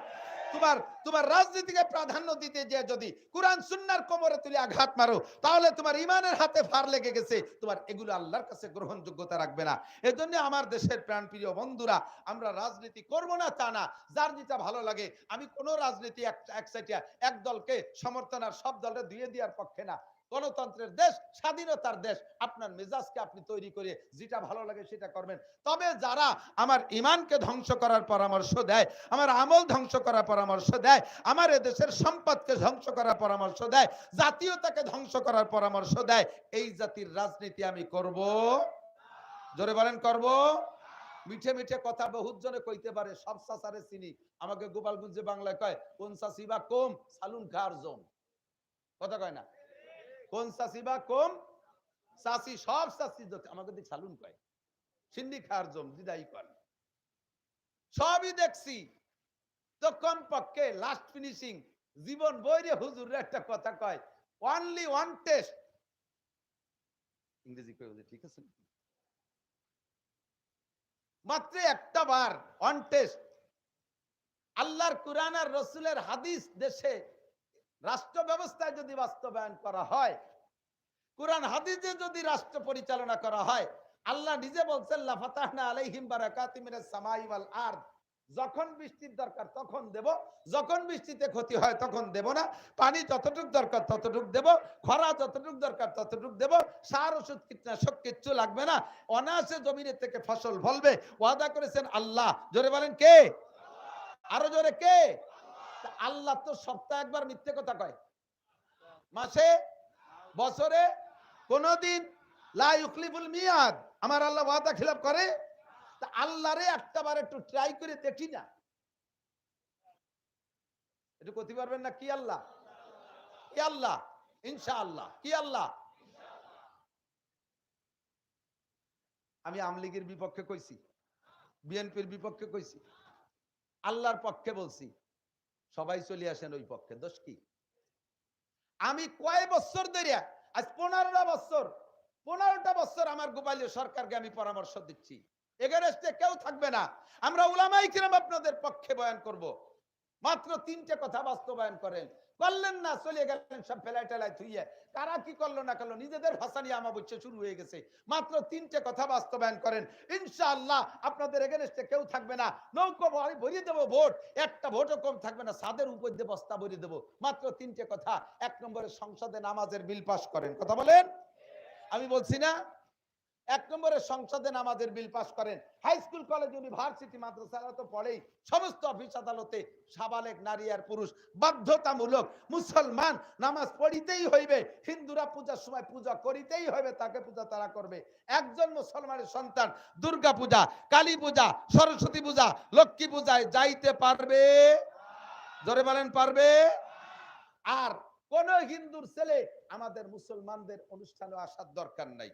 তোমার রাজনীতিকে প্রাধান্য দিতে যে যদি কুরআন সুন্নাহর কোমরে তুলে আঘাত মারো, তাহলে তোমার ইমানের হাতে ফার লেগে গেছে, তোমার এগুলো আল্লাহর কাছে গ্রহণযোগ্যতা রাখবে না। এজন্য আমার দেশের প্রাণপ্রিয় বন্ধুরা, আমরা রাজনীতি করব না তা না, যার যেটা ভালো লাগে। আমি কোন রাজনীতি একসাইটিয়া এক দলকে সমর্থন আর সব দলকে দিয়ে দেওয়ার পক্ষে না। গণতন্ত্রের দেশ, স্বাধীনতার দেশ, আপনার মেজাজকে আপনি তৈরি করে যেটা ভালো লাগে সেটা করবেন। তবে যারা আমার ইমানকে ধ্বংস করার পরামর্শ দেয়, আমার আমল ধ্বংস করার পরামর্শ দেয়, আমার দেশের সম্পদকে ধ্বংস করার পরামর্শ দেয়, জাতীয়তাকে ধ্বংস করার পরামর্শ দেয়, এই জাতির রাজনীতি আমি করব। জোরে বলেন করব। মিঠে মিঠে কথা বহুত জনে কইতে পারে, সব চাচারে চিনি। আমাকে গোপালগঞ্জে বাংলায় কয় কোন চাষি বা কম সালুন খার জোন, কথা কয় না, কোন চাষি বা কম চাষি, সব চাষি আমাকে দিক সালুন কয়, সিন্ডি খার জম দিদাই কর, সবই দেখছি। তো কম পক্ষে লাস্ট ফিনিশিং জীবন বইরে হুজুর একটা কথা কয়, অনলি ওয়ান টেস্ট, ইংরেজি কয় ঠিক আছে, মাত্র একটা বার, ওয়ান টেস্ট। আল্লাহর কুরআন আর রাসূলের হাদিস দেশে রাষ্ট্র ব্যবস্থায় যদি বাস্তবায়ন করা হয়, কুরআন হাদিসে যদি রাষ্ট্র পরিচালনা করা হয়, আল্লাহ নিজে বলছেন লা ফাতাহনা আলাইহিম বারাকাতিম মিনাস সামাই ওয়াল আরদ, যখন বৃষ্টির দরকার তখন দেব, যখন বৃষ্টিতে ক্ষতি হয় তখন দেব না, পানি যতটুক দরকার ততটুক দেব, খরা যতটুক দরকার ততটুক দেব, সার ওষুধ কীটনাশক কিচ্ছু লাগবে না, অনায়াসে জমিনের থেকে ফসল ফলবে, ওয়াদা করেছেন আল্লাহ। জোরে বলেন কে? আরো জোরে কে? আল্লাহ তো সপ্তাহে একবার মিথ্যে কথা কয়, মাসে, বছরে কোনদিন লা ইউখলিফুল মিয়াদ, আমার আল্লাহ ওয়াদা খিলাফ করে? তা আল্লাহরে একটা বার একটু ট্রাই করে দেখি না। একটু করতে পারবেন না? কি আল্লাহ? কি আল্লাহ? ইনশাআল্লাহ। কি আল্লাহ? আমি আওয়ামী লীগের বিপক্ষে কইছি, বিএনপির বিপক্ষে কইছি, আল্লাহর পক্ষে বলছি, সবাই চলে আসেন ওই পক্ষে। দোষ কি? আমি কয় বছর ধরে, আজ 15টা বছর, 15টা বছর আমার গোপালীয় সরকারকে আমি পরামর্শ দিচ্ছি, এগেনস্টে কেউ থাকবে না, আমরা উলামায়ে কিরাম আপনাদের পক্ষে বয়ান করব। মাত্র 3টে কথা বাস্তবায়ন করেন, করলেন না, চলে গেলেন সব ফেলাই টেলাই থুইয়ে। কারা কি করলো না করলো, নিজেদের ভাসানি আমাবস্যা শুরু হয়ে গেছে। মাত্র 3টে কথা বাস্তবায়ন করেন, ইনশাআল্লাহ আপনাদের এগেনস্টে কেউ থাকবে না। নৌকো ভরিয়ে দেবো ভোট, একটা ভোটও কম থাকবে না, ছাদের উপর দিয়ে বস্তা ভরিয়ে দেবো। মাত্র 3টে কথা। 1 নম্বরে সংসদে নামাজের বিল পাস করেন। কথা বলেন, আমি বলছি না? 1 নম্বরে সংসদে নামাজের বিল পাস করেন। হাই স্কুল, কলেজ, ইউনিভার্সিটি, মাদ্রাসারা তো পড়েই, সমস্ত অফিস আদালতে সাবালেক নারী আর পুরুষ বাধ্যতামূলক মুসলমান নামাজ পড়িতেই হইবে। হিন্দুরা পূজার সময় পূজা করিতেই হবে, তাকে পূজা তারা করবে। একজন মুসলমানের সন্তান দুর্গা পূজা, কালী পূজা, সরস্বতী পূজা, লক্ষ্মী পূজায় যাইতে পারবে? জোরে বলেন, পারবে? আর কোন হিন্দুর ছেলে আমাদের মুসলমানদের অনুষ্ঠানে আসার দরকার নাই।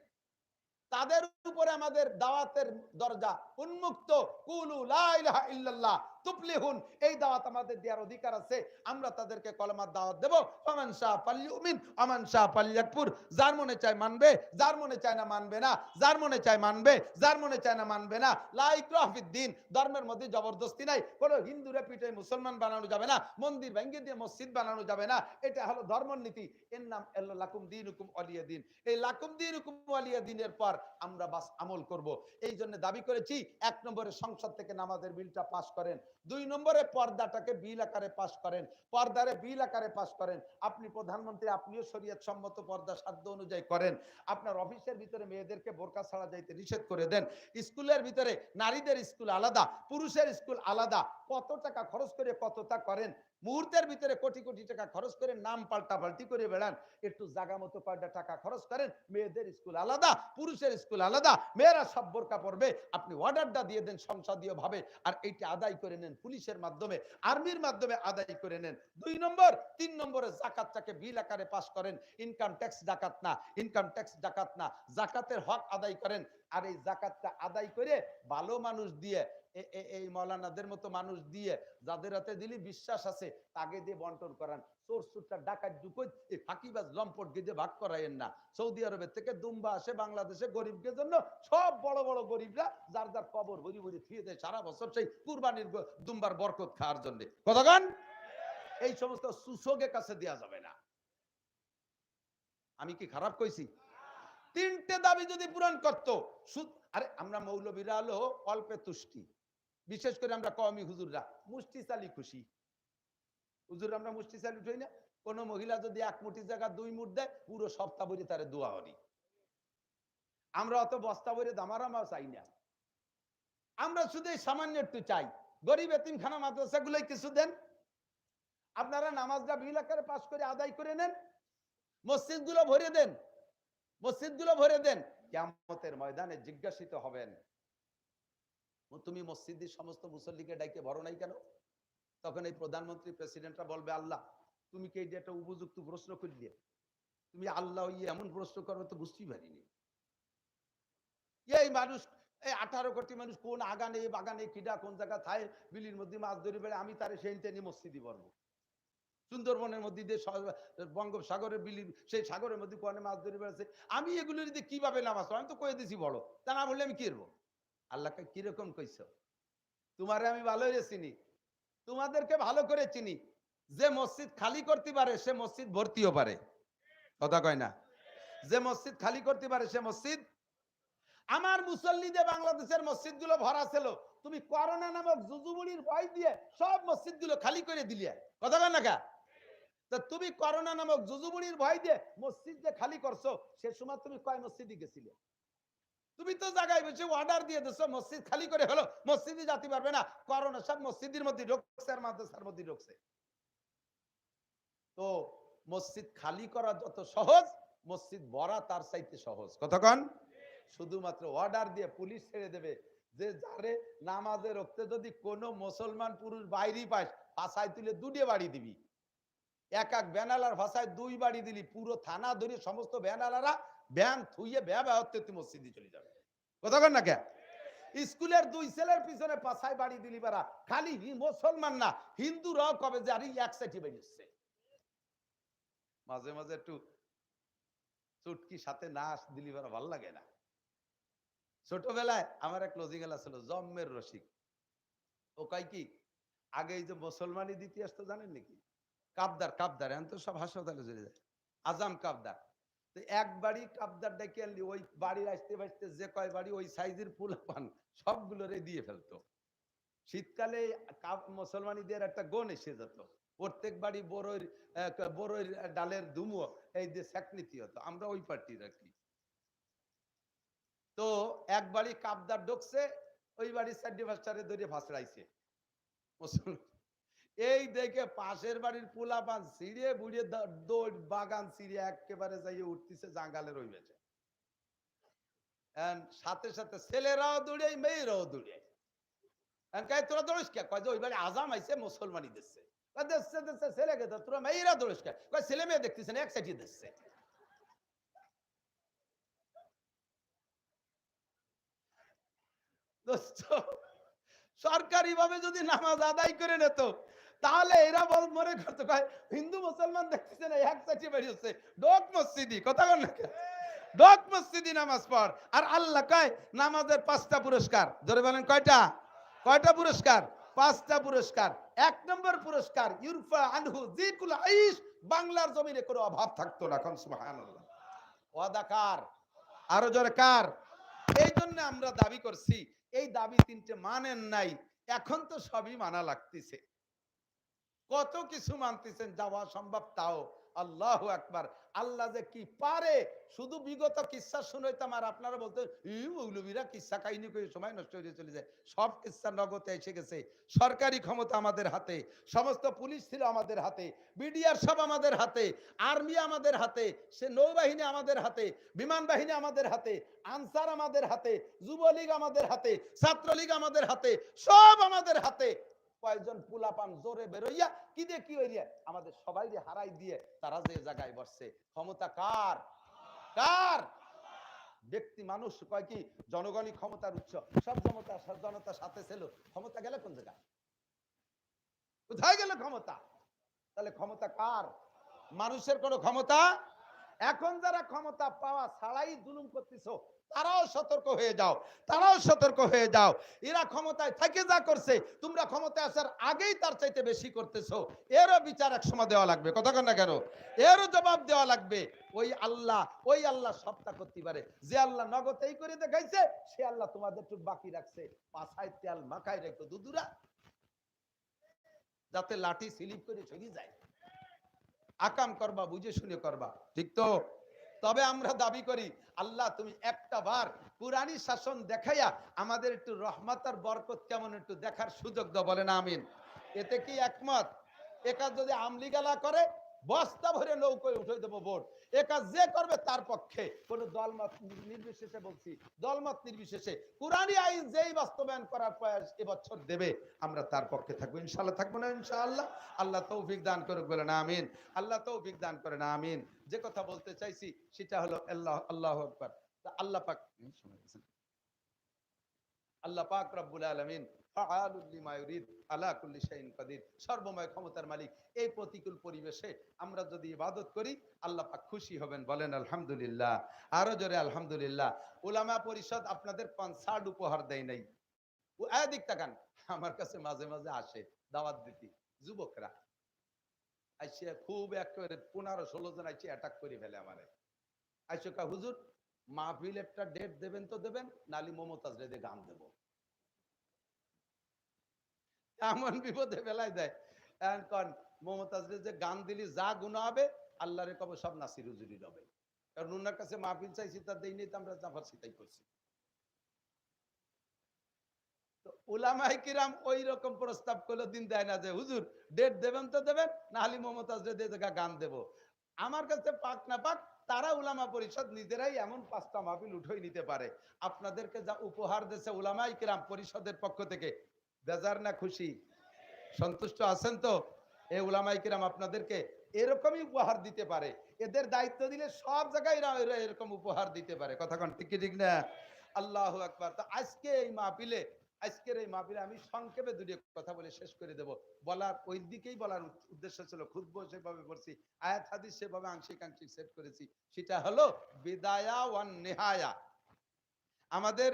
তাদের উপরে আমাদের দাওয়াতের দরজা উন্মুক্ত। কুলু লা ইলাহা ইল্লাল্লাহ তুফলিহুন, এই দাওয়াত আমাদের দেওয়ার অধিকার আছে। আমরা তাদেরকে কলেমার দাওয়াত দেব। ফামান শাআ ফালইউমিন ওয়ামান শাআ ফালইয়াকফুর, যার মনে চায় মানবে, যার মনে চায় না মানবে না, যার মনে চায় মানবে, যার মনে চায় না মানবে না। লা ইকরাহা ফিদ্দিন, ধর্মের মধ্যে জবরদস্তি নাই। কোন হিন্দুরে পিঠে মুসলমান বানানো যাবে না, মন্দির ভেঙে দিয়ে মসজিদ বানানো যাবে না। এটা হলো ধর্মের নীতি। এর নাম লাকুম দীনুকুম ওয়ালিয়া দিন। এই লাকুম দীনুকুম ওয়ালিয়া দিনের পর আমরা বাস আমল করব। এই জন্য দাবি করেছি 1 নম্বরে সংসদ থেকে নামাজের বিলটা পাস করেন। 2 নম্বরে পর্দাটাকে বিল আকারে পাস করেন, পর্দারে বিল আকারে পাস করেন। আপনি প্রধানমন্ত্রী, আপনিও শরীয়ত সম্মত পর্দা সাধ্য অনুযায়ী করেন। আপনার অফিসের ভিতরে মেয়েদেরকে বোরকা ছাড়া যাইতে নিষেধ করে দেন। স্কুলের ভিতরে নারীদের স্কুল আলাদা, পুরুষের স্কুল আলাদা। কত টাকা খরচ করে কতটা করেন, মুহূর্তের ভিতরে কোটি কোটি টাকা খরচ করে নাম পাল্টাপাল্টি করে বেড়ান। একটু জায়গা মতো কয়টা টাকা খরচ করেন, মেয়েদের স্কুল আলাদা, পুরুষের স্কুল আলাদা, মেয়েরা সব বোরকা পরবে। আপনি অর্ডারটা দিয়ে দেন সংসদীয় ভাবে, আর এইটা আদায় করে নেন পুলিশের মাধ্যমে, আর্মির মাধ্যমে আদায় করে নেন। 2 নম্বর, 3 নম্বরে জাকাতটাকে বিল আকারে পাস করেন। ইনকাম ট্যাক্স ডাকাত না, ইনকাম ট্যাক্স ডাকাত না, জাকাতের হক আদায় করেন। আর এই জাকাতটা আদায় করে ভালো মানুষ দিয়ে, এই মৌলানাদের মতো মানুষ দিয়ে, যাদের হাতে দিলি বিশ্বাস আছে, তাকে দিয়ে বন্টন করান। চোর সুটটা ডাকাত ঢুকোই ফাঁকিবাজ লম্পট গেজে ভাগ করাইয়েন না। সৌদি আরবের থেকে দুম্বা আসে বাংলাদেশে গরিবদের জন্য, সব বড় বড় গরিবরা যার যার কবর ভরি ভরি থুয়ে দেয় সারা বছর সেই কুরবানির দুম্বার বরকত খাওয়ার জন্য। কতক্ষণ এই সমস্ত সুসোগের কাছে দেওয়া যাবে না। আমি কি খারাপ কইছি? 3টে দাবি যদি পূরণ করতো, আরে আমরা মৌলবীরা হলো অল্পে তুষ্টি, বিশেষ করে আমরা কওমি হুজুররা মুষ্টি চালি খুশি। হুজুর আমরা মুষ্টি চালি উঠই না। কোন মহিলা যদি 1 মুঠি জায়গা 2 মুঠ দেয়, পুরো সপ্তাহ ভরে তারে দোয়া করি। আমরা অত বস্তা ভরে দামারামা চাই না, আমরা শুধু এই সামান্য একটু চাই। গরিব এতিমখানা মাদ্রাসা গুলোই কিছু দেন, আপনারা নামাজটা বিল আকারে পাস করে আদায় করে নেন, মসজিদ গুলো ভরে দেন, মসজিদ গুলো ভরে দেন। কিয়ামতের ময়দানে জিজ্ঞাসিত হবেন, তুমি মসজিদের সমস্ত মুসল্লিকে ডাইকে ভরো নাই কেন? তখন এই প্রধানমন্ত্রী প্রেসিডেন্টরা বলবে, আল্লাহ তুমি কি এটা উপযুক্ত প্রশ্ন করলে? তুমি আল্লাহ এমন প্রশ্ন করবে তো বুঝতেই পারিনি। এই মানুষ, এই 18 কোটি মানুষ কোন আগানে বাগানে কিডা কোন জায়গা থায় বিলির মধ্যে মাছ ধরে বেড়ে, আমি তারে সেই টেনে মসজিদই বলবো। সুন্দরবনের মধ্যে দিয়ে বঙ্গোপসাগরের বিলি, সেই সাগরের মধ্যে কোনে মাছ ধরে বেড়াচ্ছে, আমি এগুলো যদি কিভাবে নামাজ, আমি তো কয়ে দিছি বড়, তা না বললে আমি কি করবো? আল্লাহকে কিরকম কইছ? তোমারে আমি ভালোই চিনি, তোমাদেরকে ভালো করে চিনি। যে মসজিদ খালি করতে পারে সে মসজিদ ভর্তিও পারে। কথা কয় না? যে মসজিদ খালি করতে পারে সে মসজিদ। আমার মুসল্লিদের বাংলাদেশের মসজিদ গুলো ভরা ছিল, তুমি করোনা নামক জুজুমুড়ির ভয় দিয়ে সব মসজিদ গুলো খালি করে দিলে। কথা কয় না কা? তা তুমি করোনা নামক জুজুমুড়ির ভয় দিয়ে মসজিদ যে খালি করছো, সে সময় তুমি কয় মসজিদে গেছিলে? তুমি তো জায়গায় বসে অর্ডার দিয়ে দিছো, মসজিদ খালি করে হলো, মসজিদে যেতে পারবে না, করোনা সব মসজিদের মধ্যে ঢুকছে আর মাদ্রাসার মধ্যে ঢুকছে। তো মসজিদ খালি করা যত সহজ, মসজিদ ভরা তার চাইতে সহজ। কতক্ষণ? শুধুমাত্র অর্ডার দিয়ে পুলিশ ছেড়ে দেবে, যে যারে নামাজে রক্তে যদি কোনো মুসলমান পুরুষ বাইরে পায়, ভাষায় তুলে দুটিয়ে বাড়ি দিবি। এক এক ব্যানালার ভাষায় 2 বাড়ি দিলি, পুরো থানা ধরে সমস্ত ব্যানালারা ব্যান থুইয়ে ব্যবহারতে তুই মসজিদে চলে যাবে। কথা কন না কে? স্কুলের 2 ছেলের পিছনে পাছায় বাড়ি দিলি বারা, খালি মুসলমান না হিন্দুরাও কবে যে আরে এক সাইডে বেরিয়েছে। মাঝে মাঝে একটু চুটকি সাথে না দিলি বারা ভালো লাগে না। ছোটবেলায় আমার এক লজিং এলা ছিল জম্মের রসিক। ও কয় কি আগে এই যে মুসলমানি দিতে আসতো জানেন নাকি? কাবদার কাবদার এখন তো সব হাসপাতালে চলে যায়। আজাম কাবদার। তো এক বাড়ি কাবদার ডেকে আনলি, ওই বাড়ির আসতে বাঁচতে যে কয় বাড়ি ওই সাইজের পোলাপান সবগুলোরে দিয়ে ফেলতো। শীতকালে মুসলমানিদের একটা গন এসে যেত, প্রত্যেক বাড়ি বড়ইর ডালের ধুমো এই যে স্যাকনীতি হতো। আমরা ওই পার্টির আর কি। তো এক বাড়ি কাবদার ঢুকছে, ওই বাড়ির 4-5টারে ধরে ভাসড়াইছে মুসলমান। এই দেখে পাশের বাড়ির পোলাপান ছিঁড়ে বুড়িয়ে দৌড় বাগান ছিঁড়ে একেবারে যাইয়ে উঠতেছে জাঙ্গালের ওই বেচে। সাথে সাথে ছেলেরাও দৌড়ে মেয়েরাও দৌড়ে। তোরা দৌড়িস কে? কয় যে ওই বাড়ি আজাম আইছে মুসলমানি দিচ্ছে। দেখছে দেখছে ছেলেকে তো তোরা মেয়েরা দৌড়িস কে? কয় ছেলে মেয়ে দেখতেছেন এক সাইডে দিচ্ছে। সরকারি ভাবে যদি নামাজ আদায় করে নিত তাহলে এরা মনে করতো হিন্দু মুসলমান দেখতেছেন এক সাইডে বেরিয়েছে ডোক মসজিদি। কথা বল না, ডোক মসজিদি নামাজ পড়। আর আল্লাহ কয় নামাজের 5টা পুরস্কার। ধরে বলেন কয়টা? কয়টা পুরস্কার? 5টা পুরস্কার। 1 নম্বর পুরস্কার ইউরফা আনহু যিকুল আইশ, বাংলার জমিনে কোনো অভাব থাকতো না। কোন সুবহানাল্লাহ। ওয়াদা কার? আরো জোরে কার? এই জন্য আমরা দাবি করছি, এই দাবি 3টে মানেন নাই, এখন তো সবই মানা লাগতেছে। কত কিছু মানতেছেন, যাওয়া সম্ভব তাও। আল্লাহু আকবার। আল্লাহ যে কি পারে, শুধু বিগত কিসসা শুনাইতাম আর আপনারা বলতেন মৌলবীরা কিসসা কাহিনী করে সময় নষ্ট হয়ে চলে যায়। সব কিসসা নগদে এসে গেছে। সরকারি ক্ষমতা আমাদের হাতে, সমস্ত পুলিশ ছিল আমাদের হাতে, বিডিআর সব আমাদের হাতে, আর্মি আমাদের হাতে, সে নৌবাহিনী আমাদের হাতে, বিমান বাহিনী আমাদের হাতে, আনসার আমাদের হাতে, যুবলীগ আমাদের হাতে, ছাত্রলীগ আমাদের হাতে, সব আমাদের হাতে। কয়েকজন পোলাপান জোরে বেরোইয়া কি দিয়ে কি হইয়া আমাদের সবাই হারাই দিয়ে তারা যে জায়গায় বসছে। ক্ষমতা কার? কার? ব্যক্তি মানুষ কয় কি জনগণই ক্ষমতার উৎস, সব জনতার সাথে ছিল। ক্ষমতা গেলে কোন জায়গায়? কোথায় গেল ক্ষমতা? তাহলে ক্ষমতা কার? মানুষের কোনো ক্ষমতা? এখন যারা ক্ষমতা পাওয়া ছাড়াই জুলুম করতেছো তারাও সতর্ক হয়ে যাও, তারাও সতর্ক হয়ে যাও। এরা ক্ষমতায় থেকে যা করছে তোমরা ক্ষমতায় আসার আগেই তার চাইতে বেশি করতেছো। এরও বিচার এক সময় দেওয়া লাগবে। কথা কন না কেন? এরও জবাব দেওয়া লাগবে। ওই আল্লাহ সবটা করতে পারে। যে আল্লাহ নগদেই করে দেখাইছে সে আল্লাহ তোমাদের একটু বাকি রাখছে। পাছায় তেল মাখায় রেখো দুদুরা, যাতে লাঠি স্লিপ করে চলে যায়। আকাম করবা বুঝে শুনে করবা, ঠিক তো? তবে আমরা দাবি করি আল্লাহ তুমি একটা বার কুরআনী শাসন দেখাইয়া আমাদের একটু রহমত আর বরকত কেমন একটু দেখার সুযোগ দাও। বলেন আমিন। এতে কি একমত? একা যদি আমলিগালা করে বস্তা ভরে নৌকোয় উঠে দেবো ভোট। একা যে করবে তার পক্ষে, কোন দলমত নির্বিশেষে বলছি, দলমত নির্বিশেষে কুরআনী আইন যেই বাস্তবায়ন করার প্রয়াস এবছর দেবে আমরা তার পক্ষে থাকবো। ইনশাআল্লাহ থাকবো না? ইনশাআল্লাহ। আল্লাহ তৌফিক দান করুক। বলেন আমিন। আল্লাহ তৌফিক দান করেন। আমিন। যে কথা বলতে চাইছি সেটা হলো আল্লাহু আকবার। আল্লাহ পাক রব্বুল আলামিন ফাআলুল লিমা ইউরিদ আলা কুল্লি শাইইন কাদির, সর্বময় ক্ষমতার মালিক। এই প্রতিকূল পরিবেশে আমরা যদি ইবাদত করি আল্লাহ পাক খুশি হবেন। বলেন আলহামদুলিল্লাহ। আরো জোরে আলহামদুলিল্লাহ। উলামা পরিষদ আপনাদের কনসার্ট উপহার দেয় নাই। এদিক তাকান, আমার কাছে মাঝে মাঝে আসে দাওয়াত দিতে যুবকরা, আইসে খুব একেবারে 15-16 জন আইসে অ্যাটাক করে ফেলে আমারে। আইসে কা হুজুর মাহফিল একটা ডেট দেবেন তো দেবেন, নালি মমতাজ রেদে গান দেব। এমন বিপদে ফেলাই দেয়। এখন মমতাজ রেদে গান দিলি যা গুনাহ হবে আল্লাহরে কবে সব নাসির হুজুরি হবে। কারণ ওনার কাছে মাহফিল চাইছি তার দেই নেই, তো আমরা জাফর সিতাই করছি। উলামায়ে কিরাম ওই রকম প্রস্তাব করলো, দিন দেয় না যে হুজুর ডেট দেবেন তো দেবেন, না হলে মমতাজ রেদে গান দেব। আমার কাছে পাক না পাক তারা উলামা পরিষদ নিজেরাই এমন 5টা মাহফিল উঠাই নিতে পারে। আপনাদেরকে যা উপহার দিয়েছে উলামায়ে কিরাম পরিষদের পক্ষ থেকে, বেজার না খুশি? সন্তুষ্ট আছেন তো? এই উলামায়ে কিরাম আপনাদেরকে এরকমই উপহার দিতে পারে। এদের দায়িত্ব দিলে সব জায়গায় এরা এরকম উপহার দিতে পারে। কথা কোন ঠিক কি ঠিক না? আল্লাহু আকবার। তো আজকের এই মাহফিলে আমি সংক্ষেপে দুটি কথা বলে শেষ করে দেব। বলার ওই দিকেই বলার উদ্দেশ্য ছিল, খুতবা সেভাবে পড়ছি, আয়াত হাদিস সেভাবে আংশিক সেট করেছি। সেটা হলো বিদায়া ওয়ান নেহায়া। আমাদের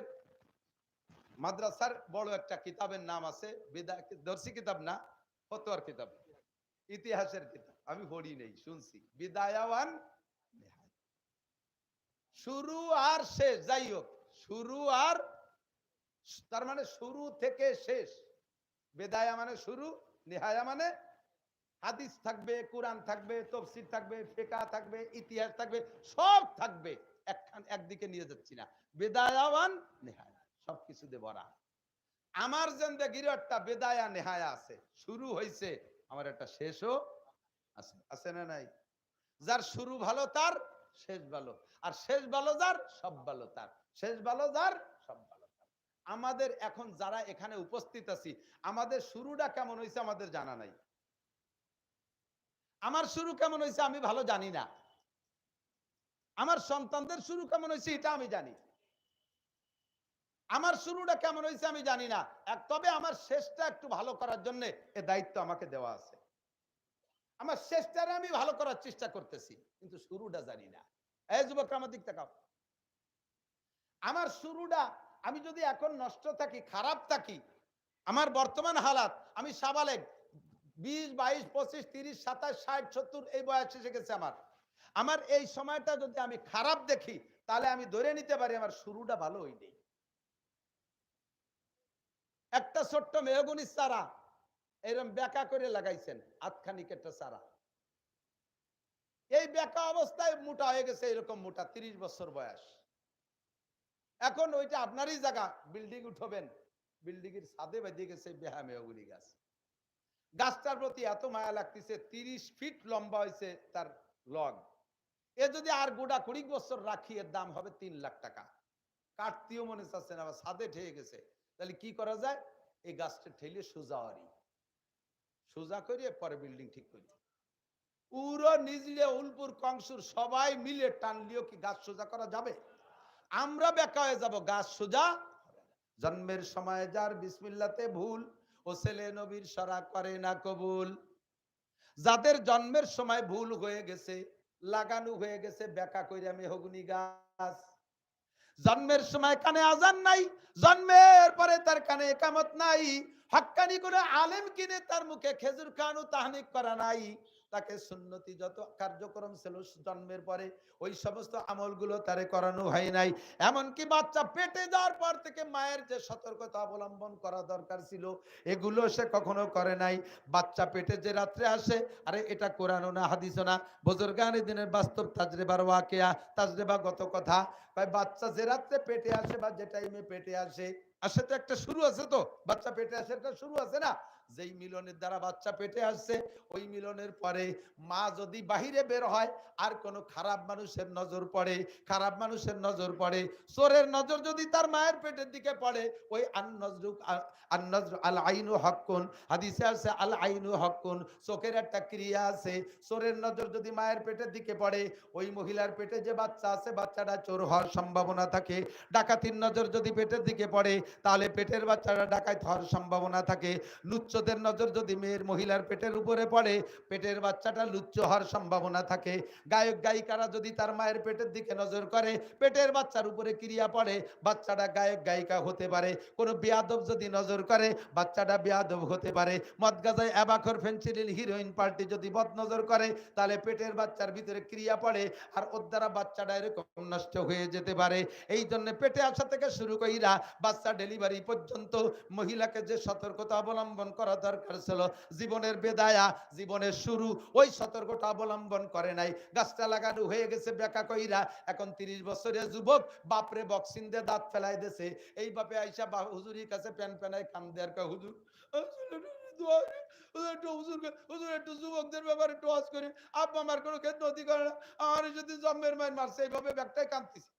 মাদ্রাসার বড় একটা কিতাবের নাম আছে, দর্শি কিতাব না, ফতোয়ার কিতাব, ইতিহাসের কিতাব। আমি পড়ি নেই, শুনছি। বিদায়া ওয়ান নেহায়া, শুরু আর শেষ, যাই হোক, শুরু আর, তার মানে শুরু থেকে শেষ। বেদায়া মানে শুরু, নেহায়া মানে হাদিস থাকবে, কোরআন থাকবে, তাফসীর থাকবে, ফিকহ থাকবে, ইতিহাস থাকবে, সব থাকবে। একদিকে নিয়ে যাচ্ছি না, বেদায়া ওয়ান নেহায়া, সবকিছু দিয়ে ভরা। আমার জিন্দেগির একটা বেদায়া নেহায়া আছে, শুরু হইছে, আমার একটা শেষও আছে। আছে না নাই? যার শুরু ভালো তার শেষ ভালো, আর শেষ ভালো যার সব ভালো তার, শেষ ভালো যার সব ভালো তার। আমাদের এখন যারা এখানে উপস্থিত আছি, আমাদের শুরুটা কেমন হয়েছে আমাদের জানা নাই। আমার শুরু কেমন হয়েছে আমি ভালো জানি না, আমার সন্তানদের শুরু কেমন হয়েছে এটা আমি জানি। আমার শুরুটা কেমন হয়েছে আমি জানি না, তবে আমার শেষটা একটু ভালো করার জন্য এ দায়িত্ব আমাকে দেওয়া আছে। আমার শেষটারে আমি ভালো করার চেষ্টা করতেছি, কিন্তু শুরুটা জানি না। এই যুবকরা আমার দিক তাকাও, আমার শুরুটা, আমি যদি এখন নষ্ট থাকি, খারাপ থাকি, আমার বর্তমান হালাত, আমি সাবালেগ 20, 22, 25, 30, 27, 60, 70 এই বয়স এসে গেছে আমার এই সময়টা যদি আমি খারাপ দেখি, তাহলে আমি ধরে নিতে পারি আমার শুরুটা ভালো হয়নি। একটা ছোট্ট মেহগনির চারা এরকম বেঁকা করে লাগাইছেন, আধখানিক একটা চারা, এই বেঁকা অবস্থায় মোটা হয়ে গেছে, এরকম মোটা, 30 বছর বয়স। এখন ওইটা আপনারই জায়গা, বিল্ডিং উঠবেন, বিল্ডিং এর ছাদে বেঁধে গেছে বেহা মেহগনি গাছ। গাছটার প্রতি এত মায়া লাগতেছে, 30 ফিট লম্বা হয়েছে তার লগ। এ যদি আর গোটা 20 বছর রাখি, এর দাম হবে 3 লাখ টাকা। কাটতেও মনে চাচ্ছে না, ছাদে ঠেয়ে গেছে। তাহলে কি করা যায়? এই গাছটা ঠেলে সোজা করিয়ে পরে বিল্ডিং ঠিক করি। পুরো নিজলে উলপুর কংসুর সবাই মিলে টানলিও কি গাছ সোজা করা যাবে? আমরা বেঁকা হয়ে যাব, গাছ সোজা। জন্মের সময় যার বিসমিল্লাতে ভুল, ও ছেলে নবীর সরা করে না কবুল। যাদের জন্মের সময় ভুল হয়ে গেছে, লাগানো হয়ে গেছে বেঁকা কইরা মেহগনি গাছ, জন্মের সময় কানে আজান নাই, জন্মের পরে তার কানে একামত নাই, হাক্কানি করে আলেম কিনে তার মুখে খেজুর খাওয়ানো তাহনিক করা নাই, তাকে সুন্নতি যত কার্যক্রম ছিল জন্মের পরে ওই সমস্ত আমলগুলো তারে করানো হয় নাই। এমনকি বাচ্চা পেটে যাওয়ার পর থেকে মায়ের যে সতর্কতা অবলম্বন করা দরকার ছিল, এগুলো সে কখনো করে নাই। বাচ্চা পেটে যে রাত্রে আসে, আরে এটা কোরআনও না হাদিসও না, বুজুর্গানে দিনের বাস্তব তাজরিবার ওয়াকিয়া, তাজরিবাগত কথা। বাচ্চা যে রাত্রে পেটে আসে বা যে টাইমে পেটে আসে, আসে তো একটা শুরু আছে, তো বাচ্চা পেটে আসে একটা শুরু আছে না? যেই মিলনের দ্বারা বাচ্চা পেটে আসছে, ওই মিলনের পরে মা যদি বাহিরে বের হয়, আর কোন খারাপ মানুষের নজর পড়ে, খারাপ মানুষের নজর পড়ে, চোরের নজর যদি তার মায়ের পেটের দিকে পড়ে, ওই আল আইনু হক্কুন, হাদিসে আছে আল আইনু হক্কুন, চোখের একটা ক্রিয়া আছে। চোরের নজর যদি মায়ের পেটের দিকে পড়ে, ওই মহিলার পেটে যে বাচ্চা আছে, বাচ্চাটা চোর হওয়ার সম্ভাবনা থাকে। ডাকাতির নজর যদি পেটের দিকে পড়ে, তাহলে পেটের বাচ্চাটা ডাকাত হওয়ার সম্ভাবনা থাকে। লুচ্চদের নজর যদি মেয়ের মহিলার পেটের উপরে পড়ে, পেটের বাচ্চাটা লুচ্চ হওয়ার সম্ভাবনা থাকে। গায়ক গায়িকারা যদি তার মায়ের পেটের দিকে নজর করে, পেটের বাচ্চার উপরে ক্রিয়া পড়ে, বাচ্চাটা গায়ক গায়িকা হতে পারে। কোন বেয়াদব যদি নজর করে, বাচ্চাটা বেয়াদব হতে পারে। মদ গাঁজায় অ্যাবাখর ফেন্সিডিল হিরোইন পার্টি যদি বদ নজর করে, তাহলে পেটের বাচ্চার ভিতরে ক্রিয়া পড়ে, আর ওর দ্বারা বাচ্চাটা এরকম নষ্ট হয়ে যেতে পারে। এই জন্য পেটে আসা থেকে শুরু কইরা বাচ্চা ডেলিভারি পর্যন্ত মহিলাকে যে সতর্কতা অবলম্বন করা দরকার ছিল, জীবনের বেদায়া, জীবনের শুরু, ওই সতর্কতা অবলম্বন করে নাই। গাছটা লাগানো হয়ে গেছে বেকা কইরা, এখন 30 বছরের যুবক বাপরে বক্সিং দিয়ে দাঁত ফেলাই দিয়েছে। এই বাপে আইসা হুজুরির কাছে প্যান প্যানায় কান দেয়ার কা, হুজুর একটু যুবকদের ব্যাপারে একটু ওয়াজ করি, আব্বা আমার কোনো খেদমতি করে না, আমার যদি জন্মের মায়ের মারছে, এইভাবে ব্যাগটাই কাঁদতেছে।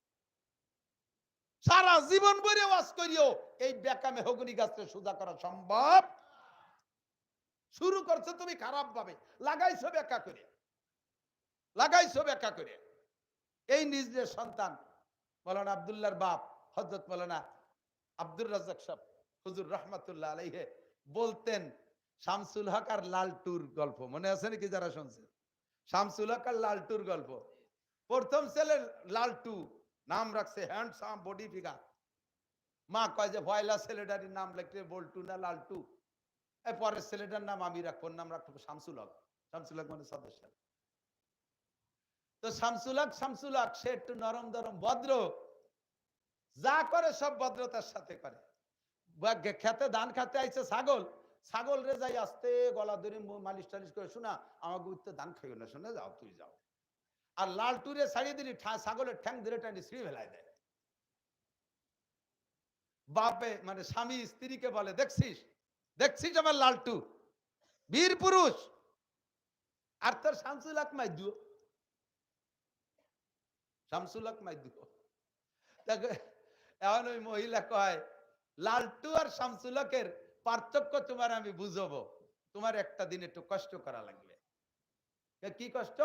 সারা জীবন ভরে ওয়াজ করিও এই বেকা মেহগনি গাছটা সোজা করা সম্ভব। শুরু করছো তুমি খারাপ ভাবে, লাগাইছো ব্যাখ্যা করে, লাগাইছো ব্যাখ্যা করে। এই নিজের সন্তান মৌলানা আব্দুল্লাহর বাপ হযরত মৌলানা আব্দুর রাজ্জাক সাহেব হুজুর রহমাতুল্লাহ আলাইহি বলতেন, শামসুল হক আর লালটুর গল্প মনে আছে নাকি যারা শুনছেন? শামসুল হক আর লালটুর গল্প। প্রথম ছেলে লালটু, নাম রাখছে হ্যান্ডসাম বডি ফিগার। মা কয় যে ভয়লা ছেলেটার নাম লিখতে বল্টু না লালটু, এই পরের ছেলেটার নাম আমি রাখবো, নাম রাখবো শামসুল হক। শামসুল হক মানে সদস্য। তো শামসুল হক সে একটু নরম দরম ভদ্র, যা করে সব ভদ্রতার সাথে করে। খেতে ধান খাতে আইছে ছাগল, ছাগল রে যাই আস্তে গলা ধরে মালিশ টালিশ করে, শোনা আমাকে উঠতে ধান খাইও না, শুনে যাও তুই যাও। আর লালটুরে ছাড়িয়ে দিলি ছাগলের ঠ্যাং ধরে টানি ছিঁড়ে ফেলাই দেয়। বাপে মানে স্বামী স্ত্রীকে বলে, দেখছিস দেখছিস আমার লালটু বীর পুরুষ, আর তোর শামসুল হক মাইদু, শামসুল হক মাইদু। এখন ওই মহিলা কয়, লালটু আর শামসুল হকের পার্থক্য তোমার আমি বুঝবো, তোমার একটা দিন একটু কষ্ট করা লাগবে। কি কষ্ট?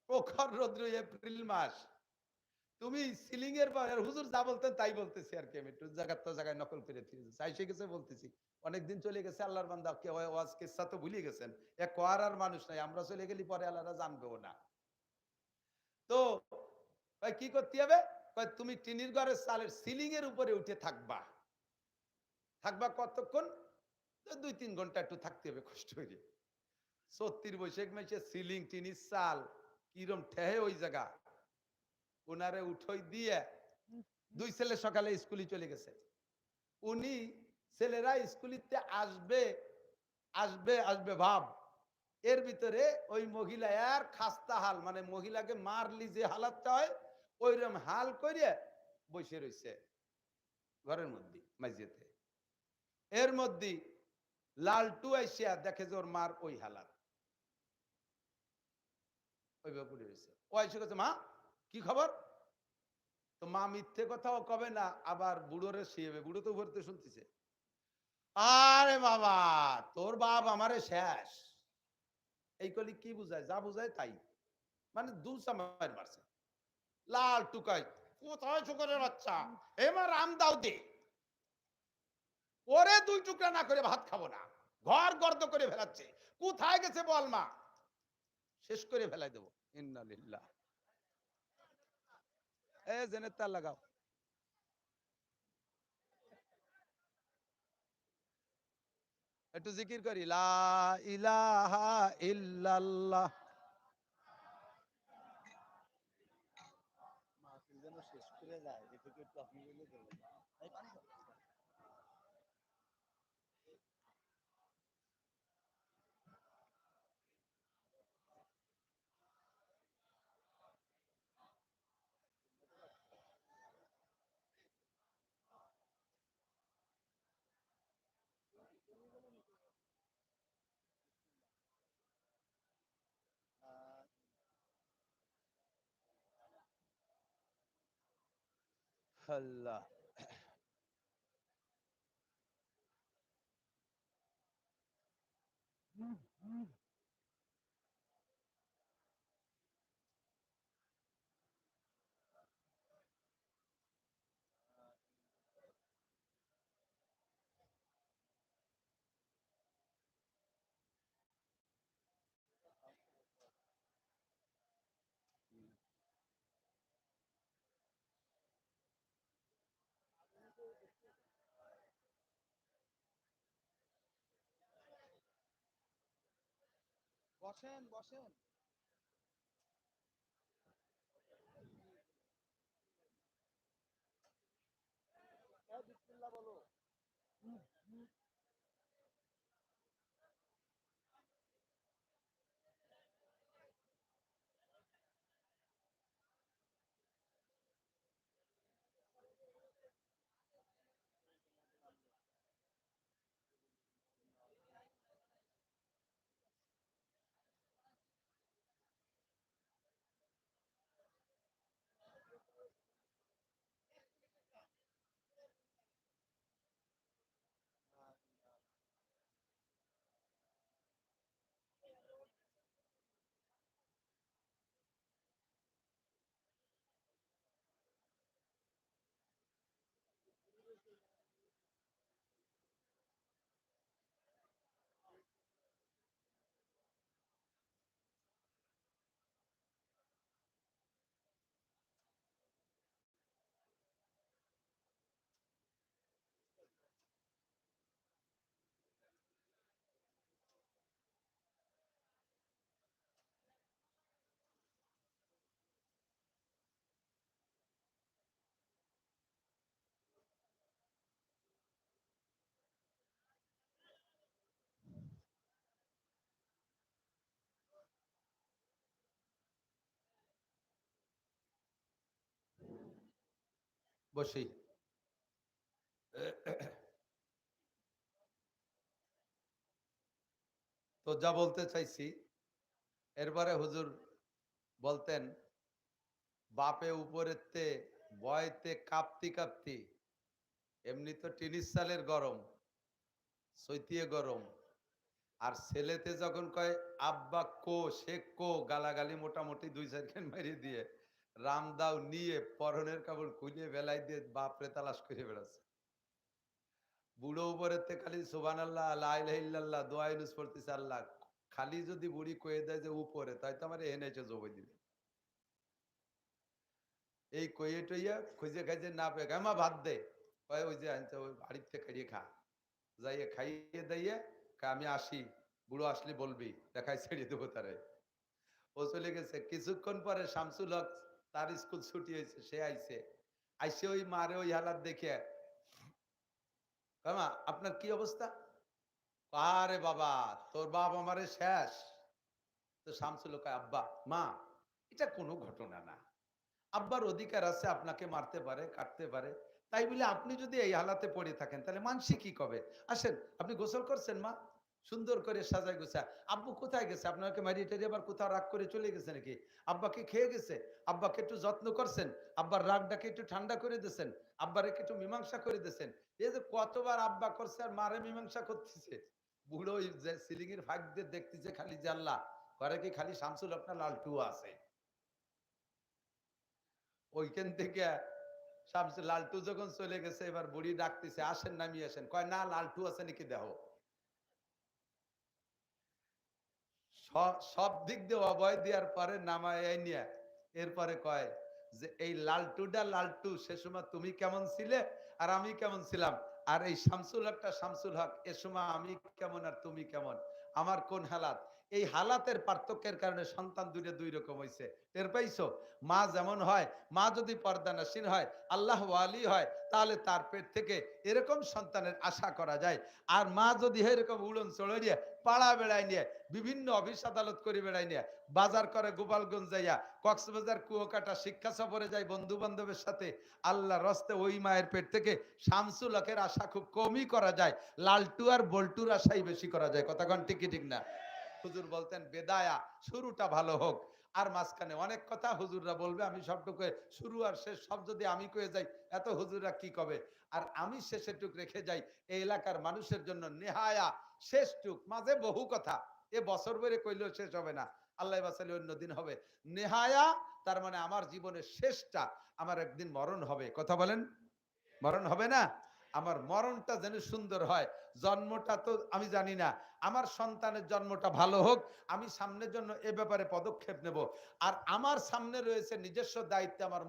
প্রখর রৌদ্র, এপ্রিল মাস, তুমি সিলিং এর হুজুর যা বলতেন তাই বলতেছি আর কি, আমি একটু জায়গার তো জায়গায় নকল করে চাইছে গেছে বলতেছি। অনেকদিন চলে গেছে, আল্লাহর বান্দা কে ওয়াজ কিসসা তো ভুলে গেছেন, এক কোয়ার আর মানুষ নাই, আমরা চলে গেলি পরে আল্লাহরা জানবেও না। তো কি করতে হবে? তুমি টিনির ঘরের চালের সিলিং এর উপরে উঠে থাকবা। থাকবা কতক্ষণ? 2-3 ঘন্টা একটু থাকতে হবে কষ্ট হয়ে। 36 বৈশাখ মাসে সিলিং টিনির চাল কিরম ঠেহে ওই জায়গা, ওনারে উঠই দিয়ে দুই ছেলে সকালে স্কুলে চলে গেছে। উনি ছেলেরা স্কুলিতে আসবে আসবে আসবে ভাব, এর ভিতরে ওই মহিলা আর খাস্তা হাল, মানে মহিলাকে মারলি যে হালাতটা হয় ওইরকম হাল করে বসে রয়েছে ঘরের মধ্যে মাঝিতে। এর মধ্যে লালটু আইসিয়া দেখে যে ওর মার ওই হালাত, ওইভাবে পড়ে রয়েছে। ও এসে গেছে, মা কি খবর? তো মা মিথ্যে কথাও কবে না, আবার বুড়োরে শিয়েবে, বুড়ো তো ভরতে শুনতেছে, আরে বাবা তোর বাপ আমারে শেষ। এই কলি কি বুঝায়? যা বুঝায় তাই, মানে দুলসামার মারছে। লাল টুকাই, কোথায় শুকরের বাচ্চা, এবার রাম দাও দে, ওরে 2 টুকরা না করে ভাত খাবো না, ঘর গর্দ করে ফেলাচ্ছে, কোথায় গেছে বল মা, শেষ করে ফেলাই দেবো। ইন্নালিল্লাহ। এ জেনের তার লাগাও। একটু জিকির করি, লা ইলাহা ইল্লাল্লাহ। যেন শেষ করে যায়, এটুকু একটু আপনি বলে দেবেন। এই পানি দাও। আল্লাহ। বসেন বসেন। বিসমিল্লাহ বলো। বসি। তো যা বলতে চাইছি, এরপরে হুজুর বলতেন বাপে উপরেতে বয়তে কাঁপতি কাঁপতি, এমনি তো টিনিস চালের গরম, সৈতিয়ে গরম, আর ছেলেতে যখন কয় আব্বা কো, সে কো, গালাগালি মোটামুটি 2-4 মারিয়ে দিয়ে রামদাও নিয়ে পরনের কাপড় খুলে বেলায় দিয়ে বাপরে তালাশ করে বেড়াচ্ছে। বুড়ো উপরেতে খালি সুবহানাল্লাহ লা ইলাহা ইল্লাল্লাহ দোয়া ইউনুস পড়তেছে আল্লাহ, খালি যদি বুড়ি কয়ে দেয় যে উপরে, তাই তো আমার এনে এসে জবাই দিবে। এই কইয়ে টইয়া খুঁজে খাইছে না পেয়ে গামা ভাত দে, কয় ওই যে আনছে ওই বাড়িতে খাইয়ে খা, যাইয়ে খাইয়ে দাইয়ে আমি আসি, বুড়ো আসলে বলবি, দেখাই ছেড়ে দেবো তারে। ও চলে গেছে। কিছুক্ষণ পরে শামসুল হক, তার স্কুল ছুটি হয়েছে, সে আইছে, আইসে ওই মারে ওই হালাত দেখে, কামা আপনার কি অবস্থা? আরে বাবা তোর বাপ আমারে শেষ। তো শামসুল হক কয়, আব্বা মা এটা কোনো ঘটনা না, আব্বার অধিকার আছে, আপনাকে মারতে পারে কাটতে পারে, তাই বলে আপনি যদি এই হালাতে পড়ে থাকেন তাহলে মানসি কি কবে? আসেন, আপনি গোসল করছেন মা, সুন্দর করে সাজায় গোছা। আব্বু কোথায় গেছে? আপনাকে মারিয়ে টারিয়ে আবার কোথাও রাগ করে চলে গেছে নাকি? আব্বাকে খেয়ে গেছে? আব্বাকে একটু যত্ন করছেন? আব্বার রাগটাকে একটু ঠান্ডা করে দিয়েছেন? আব্বারে একটু মীমাংসা করে দিয়েছেন? এই যে কতবার আব্বা করছে আর মারে মীমাংসা করতেছে। বুড়ো ওই যে সিলিং এর ফাঁক দিয়ে দেখতেছে খালি যে আল্লাহ, ঘরে কি খালি শামসুল আপনার লালটু আছে? ওইখান থেকে শামসুল লালটু যখন চলে গেছে, এবার বুড়ি ডাকতেছে আসেন নামিয়ে আসেন, কয় না লালটু আছে নাকি দেখো। সব দিক দিয়ে অভয় দেওয়ার পরে নামায় নিয়ে এরপরে কয় যে এই লালটুটা লালটু, সে সময় তুমি কেমন ছিলে আর আমি কেমন ছিলাম, আর এই শামসুল হকটা শামসুল হক, এ সময় আমি কেমন আর তুমি কেমন, আমার কোন হালাত, এই হালাতের পার্থক্যের কারণে সন্তান দুইটা দুই রকম হয়েছে। টের পাইছো? মা যেমন হয়, মা যদি পর্দানাসীন হয়, আল্লাহ ওয়ালি হয়, তাহলে তার পেট থেকে এরকম সন্তানের আশা করা যায়। আর মা যদি এরকম উড়ন চড়ে নিয়ে পাড়া বেড়ায় নিয়ে বিভিন্ন অফিস আদালত করে বেড়ায় নিয়ে বাজার করে গোপালগঞ্জ যাইয়া কক্সবাজার কুয়াকাটা শিক্ষা সফরে যায় বন্ধু বান্ধবের সাথে, আল্লাহ রস্তে ওই মায়ের পেট থেকে শামসুল হকের আশা খুব কমই করা যায়, লালটু আর বল্টুর আশাই বেশি করা যায়। কথা কন ঠিক কি ঠিক না? হুজুর বলতেন বেদায়া, শুরুটা ভালো হোক, আর মাঝখানে অনেক কথা হুজুররা বলবে, আমি সবটুকু শুরু আর শেষ সব যদি আমি কয়ে যাই, এত হুজুররা কি কবে, আর আমি শেষেরটুক রেখে যাই এই এলাকার মানুষের জন্য নেহায়া শেষটুক, মাঝে বহু কথা, এ বছর বেড়ে কইলেও শেষ হবে না, আল্লাহ বাসালে অন্য দিন হবে। নেহায়া তার মানে আমার জীবনের শেষটা, আমার একদিন মরণ হবে। কথা বলেন, মরণ হবে না? আমার মরণটা যেন সুন্দর হয়। জন্মটা তো আমি জানি না, আমার সন্তানের জন্মটা ভালো হোক, আমি সামনের জন্য এ ব্যাপারে পদক্ষেপ নেব। আর আমার সামনে রয়েছে নিজস্ব দায়িত্ব, আমার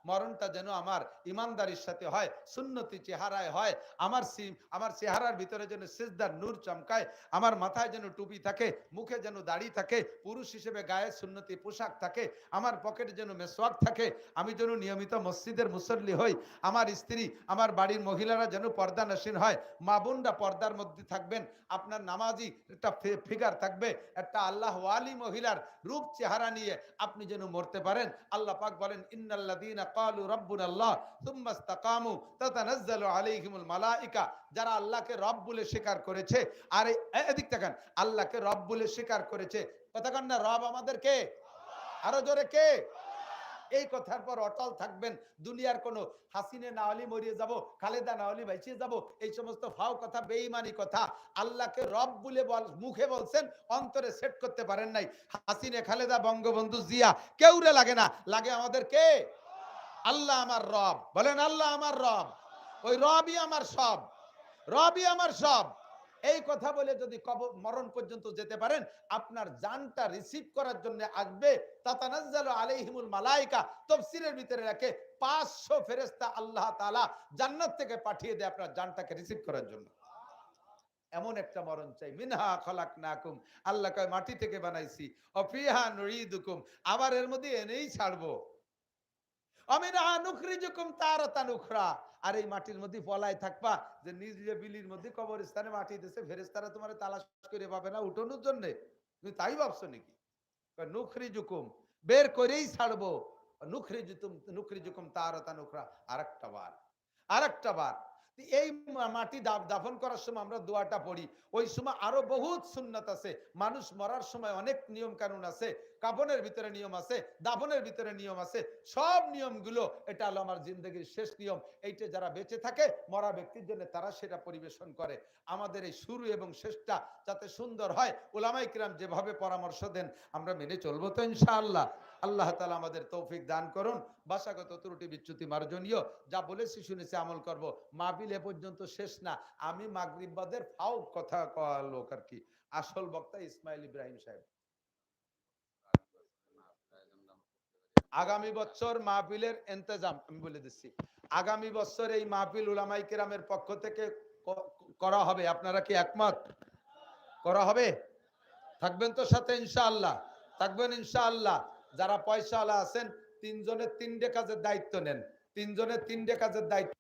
মরণটা যেন আমার ইমানদারির সাথে হয়, সুন্নতি চেহারায় হয়, আমার চেহারার ভিতরে যেন সিজদার নূর চমকায়, আমার মাথায় যেন টুপি থাকে, মুখে যেন দাড়ি থাকে, পুরুষ হিসেবে গায়ে সুন্নতি পোশাক থাকে, আমার পকেটে যেন মেসওয়াক থাকে, আমি যেন নিয়মিত মসজিদের মুসল্লি হই, আমার স্ত্রী আমার বাড়ির মহিলারা যেন পর্দানসীন হয়, মা বোনরা পর্দার মধ্যে থাকবেন, আপনার নামাজি একটা ফিগার থাকবে, একটা আল্লাহ ওয়ালি মহিলার রূপ চেহারা নিয়ে আপনি যেন মরতে পারেন। আল্লাহ পাক বলেন ইন্নাল্লাযীনা ক্বালু রাব্বুনাল্লাহ সুম্মা ইসতাকামু তাতানাজ্জালু আলাইহিমুল মালাইকা, যারা আল্লাহকে রব বলে স্বীকার করেছে, আর এদিক তাকান, আল্লাহকে রব বলে স্বীকার করেছে, কথা কন না, রব আমাদের কে? আরো জোরে কে? এই কথার পর অটল থাকবেন। দুনিয়ার কোনো হাসিনে না হলে মরিয়ে যাব, খালেদা না হলে বাইচে যাব, এই সমস্ত ফাও কথা, বেঈমানি কথা, আল্লাহকে রব বলে মুখে বলছেন, অন্তরে সেট করতে পারেন নাই। হাসিনে, খালেদা, বঙ্গবন্ধু, জিয়া কেউরে লাগে না, লাগে আমাদের কে? আল্লাহ আমার রব। বলেন আল্লাহ আমার রব, ওই রবই আমার সব, রবই আমার সব। এই কথা বলে যদি মরণ পর্যন্ত যেতে পারেন, আপনার জানটা রিসিভ করার জন্য আসবে তাতানাজ্জালু আলাইহিমুল মালাইকা, তাফসীরের ভিতরে রাখে 500 ফেরেশতা আল্লাহ তাআলা জান্নাত থেকে পাঠিয়ে দেয় আপনার জানটাকে রিসিভ করার জন্য। এমন একটা মরণ চাই। মিনহা খলাকনাকুম, আল্লাহ কয় মাটি থেকে বানাইছি, অফিহা নুরিদুকুম, আবার এর মধ্যে এনেই ছাড়বো, অমিনহা নুখরিজুকুম তারাতান উখরা, আর এই মাটির মধ্যে পলায় থাকবা, যে নিজে বিলির মধ্যে কবরস্থানে মাটি দিয়েছে, ফেরেশতারা তোমার তালাশ করে পাবে না উঠানোর জন্য, তুমি তাই ভাবছো নাকি? নুখরিজুকুম, বের করেই ছাড়বো, নুখরিজুকুম তারাতান উখরা, আরেকটা বার এই মাটি দাফন করার সময় আমরা দোয়াটা পড়ি, ওই সময় আরো বহুত সুন্নাত আছে। মানুষ মরার সময় অনেক নিয়ম কানুন আছে, কাফনের ভিতরে নিয়ম আছে, দাফনের ভিতরে নিয়ম আছে, সব নিয়মগুলো এটা হলো আমার জিন্দগির শেষ নিয়ম। এইটা যারা বেঁচে থাকে মরা ব্যক্তির জন্য তারা সেটা পরিবেশন করে। আমাদের এই শুরু এবং শেষটা যাতে সুন্দর হয়, উলামায়ে কিরাম যেভাবে পরামর্শ দেন আমরা মেনে চলবো তো ইনশাআল্লাহ। আল্লাহ তাআলা আমাদের তৌফিক দান করুন। ভাষাগত ত্রুটি বিচ্যুতি মার্জনীয়, যা বলেছি শুনেছি আমল করব। মাহফিল এ পর্যন্ত শেষ না, আমি মাগরিব বাদের ফাও কথা কওয়া লোক আর কি। আসল বক্তা ইসমাইল ইব্রাহিম সাহেব। আগামী বছর মাহফিলের ইন্তজাম আমি বলে দিচ্ছি, আগামী বছর এই মাহফিল উলামায়ে কিরামের পক্ষ থেকে করা হবে। আপনারা কি একমত? করা হবে? থাকবেন তো সাথে ইনশাআল্লাহ? থাকবেন ইনশাআল্লাহ। যারা পয়সাওয়ালা আছেন তিনজনের তিনটে কাজের দায়িত্ব নেন, তিনজনের তিনটে কাজের দায়িত্ব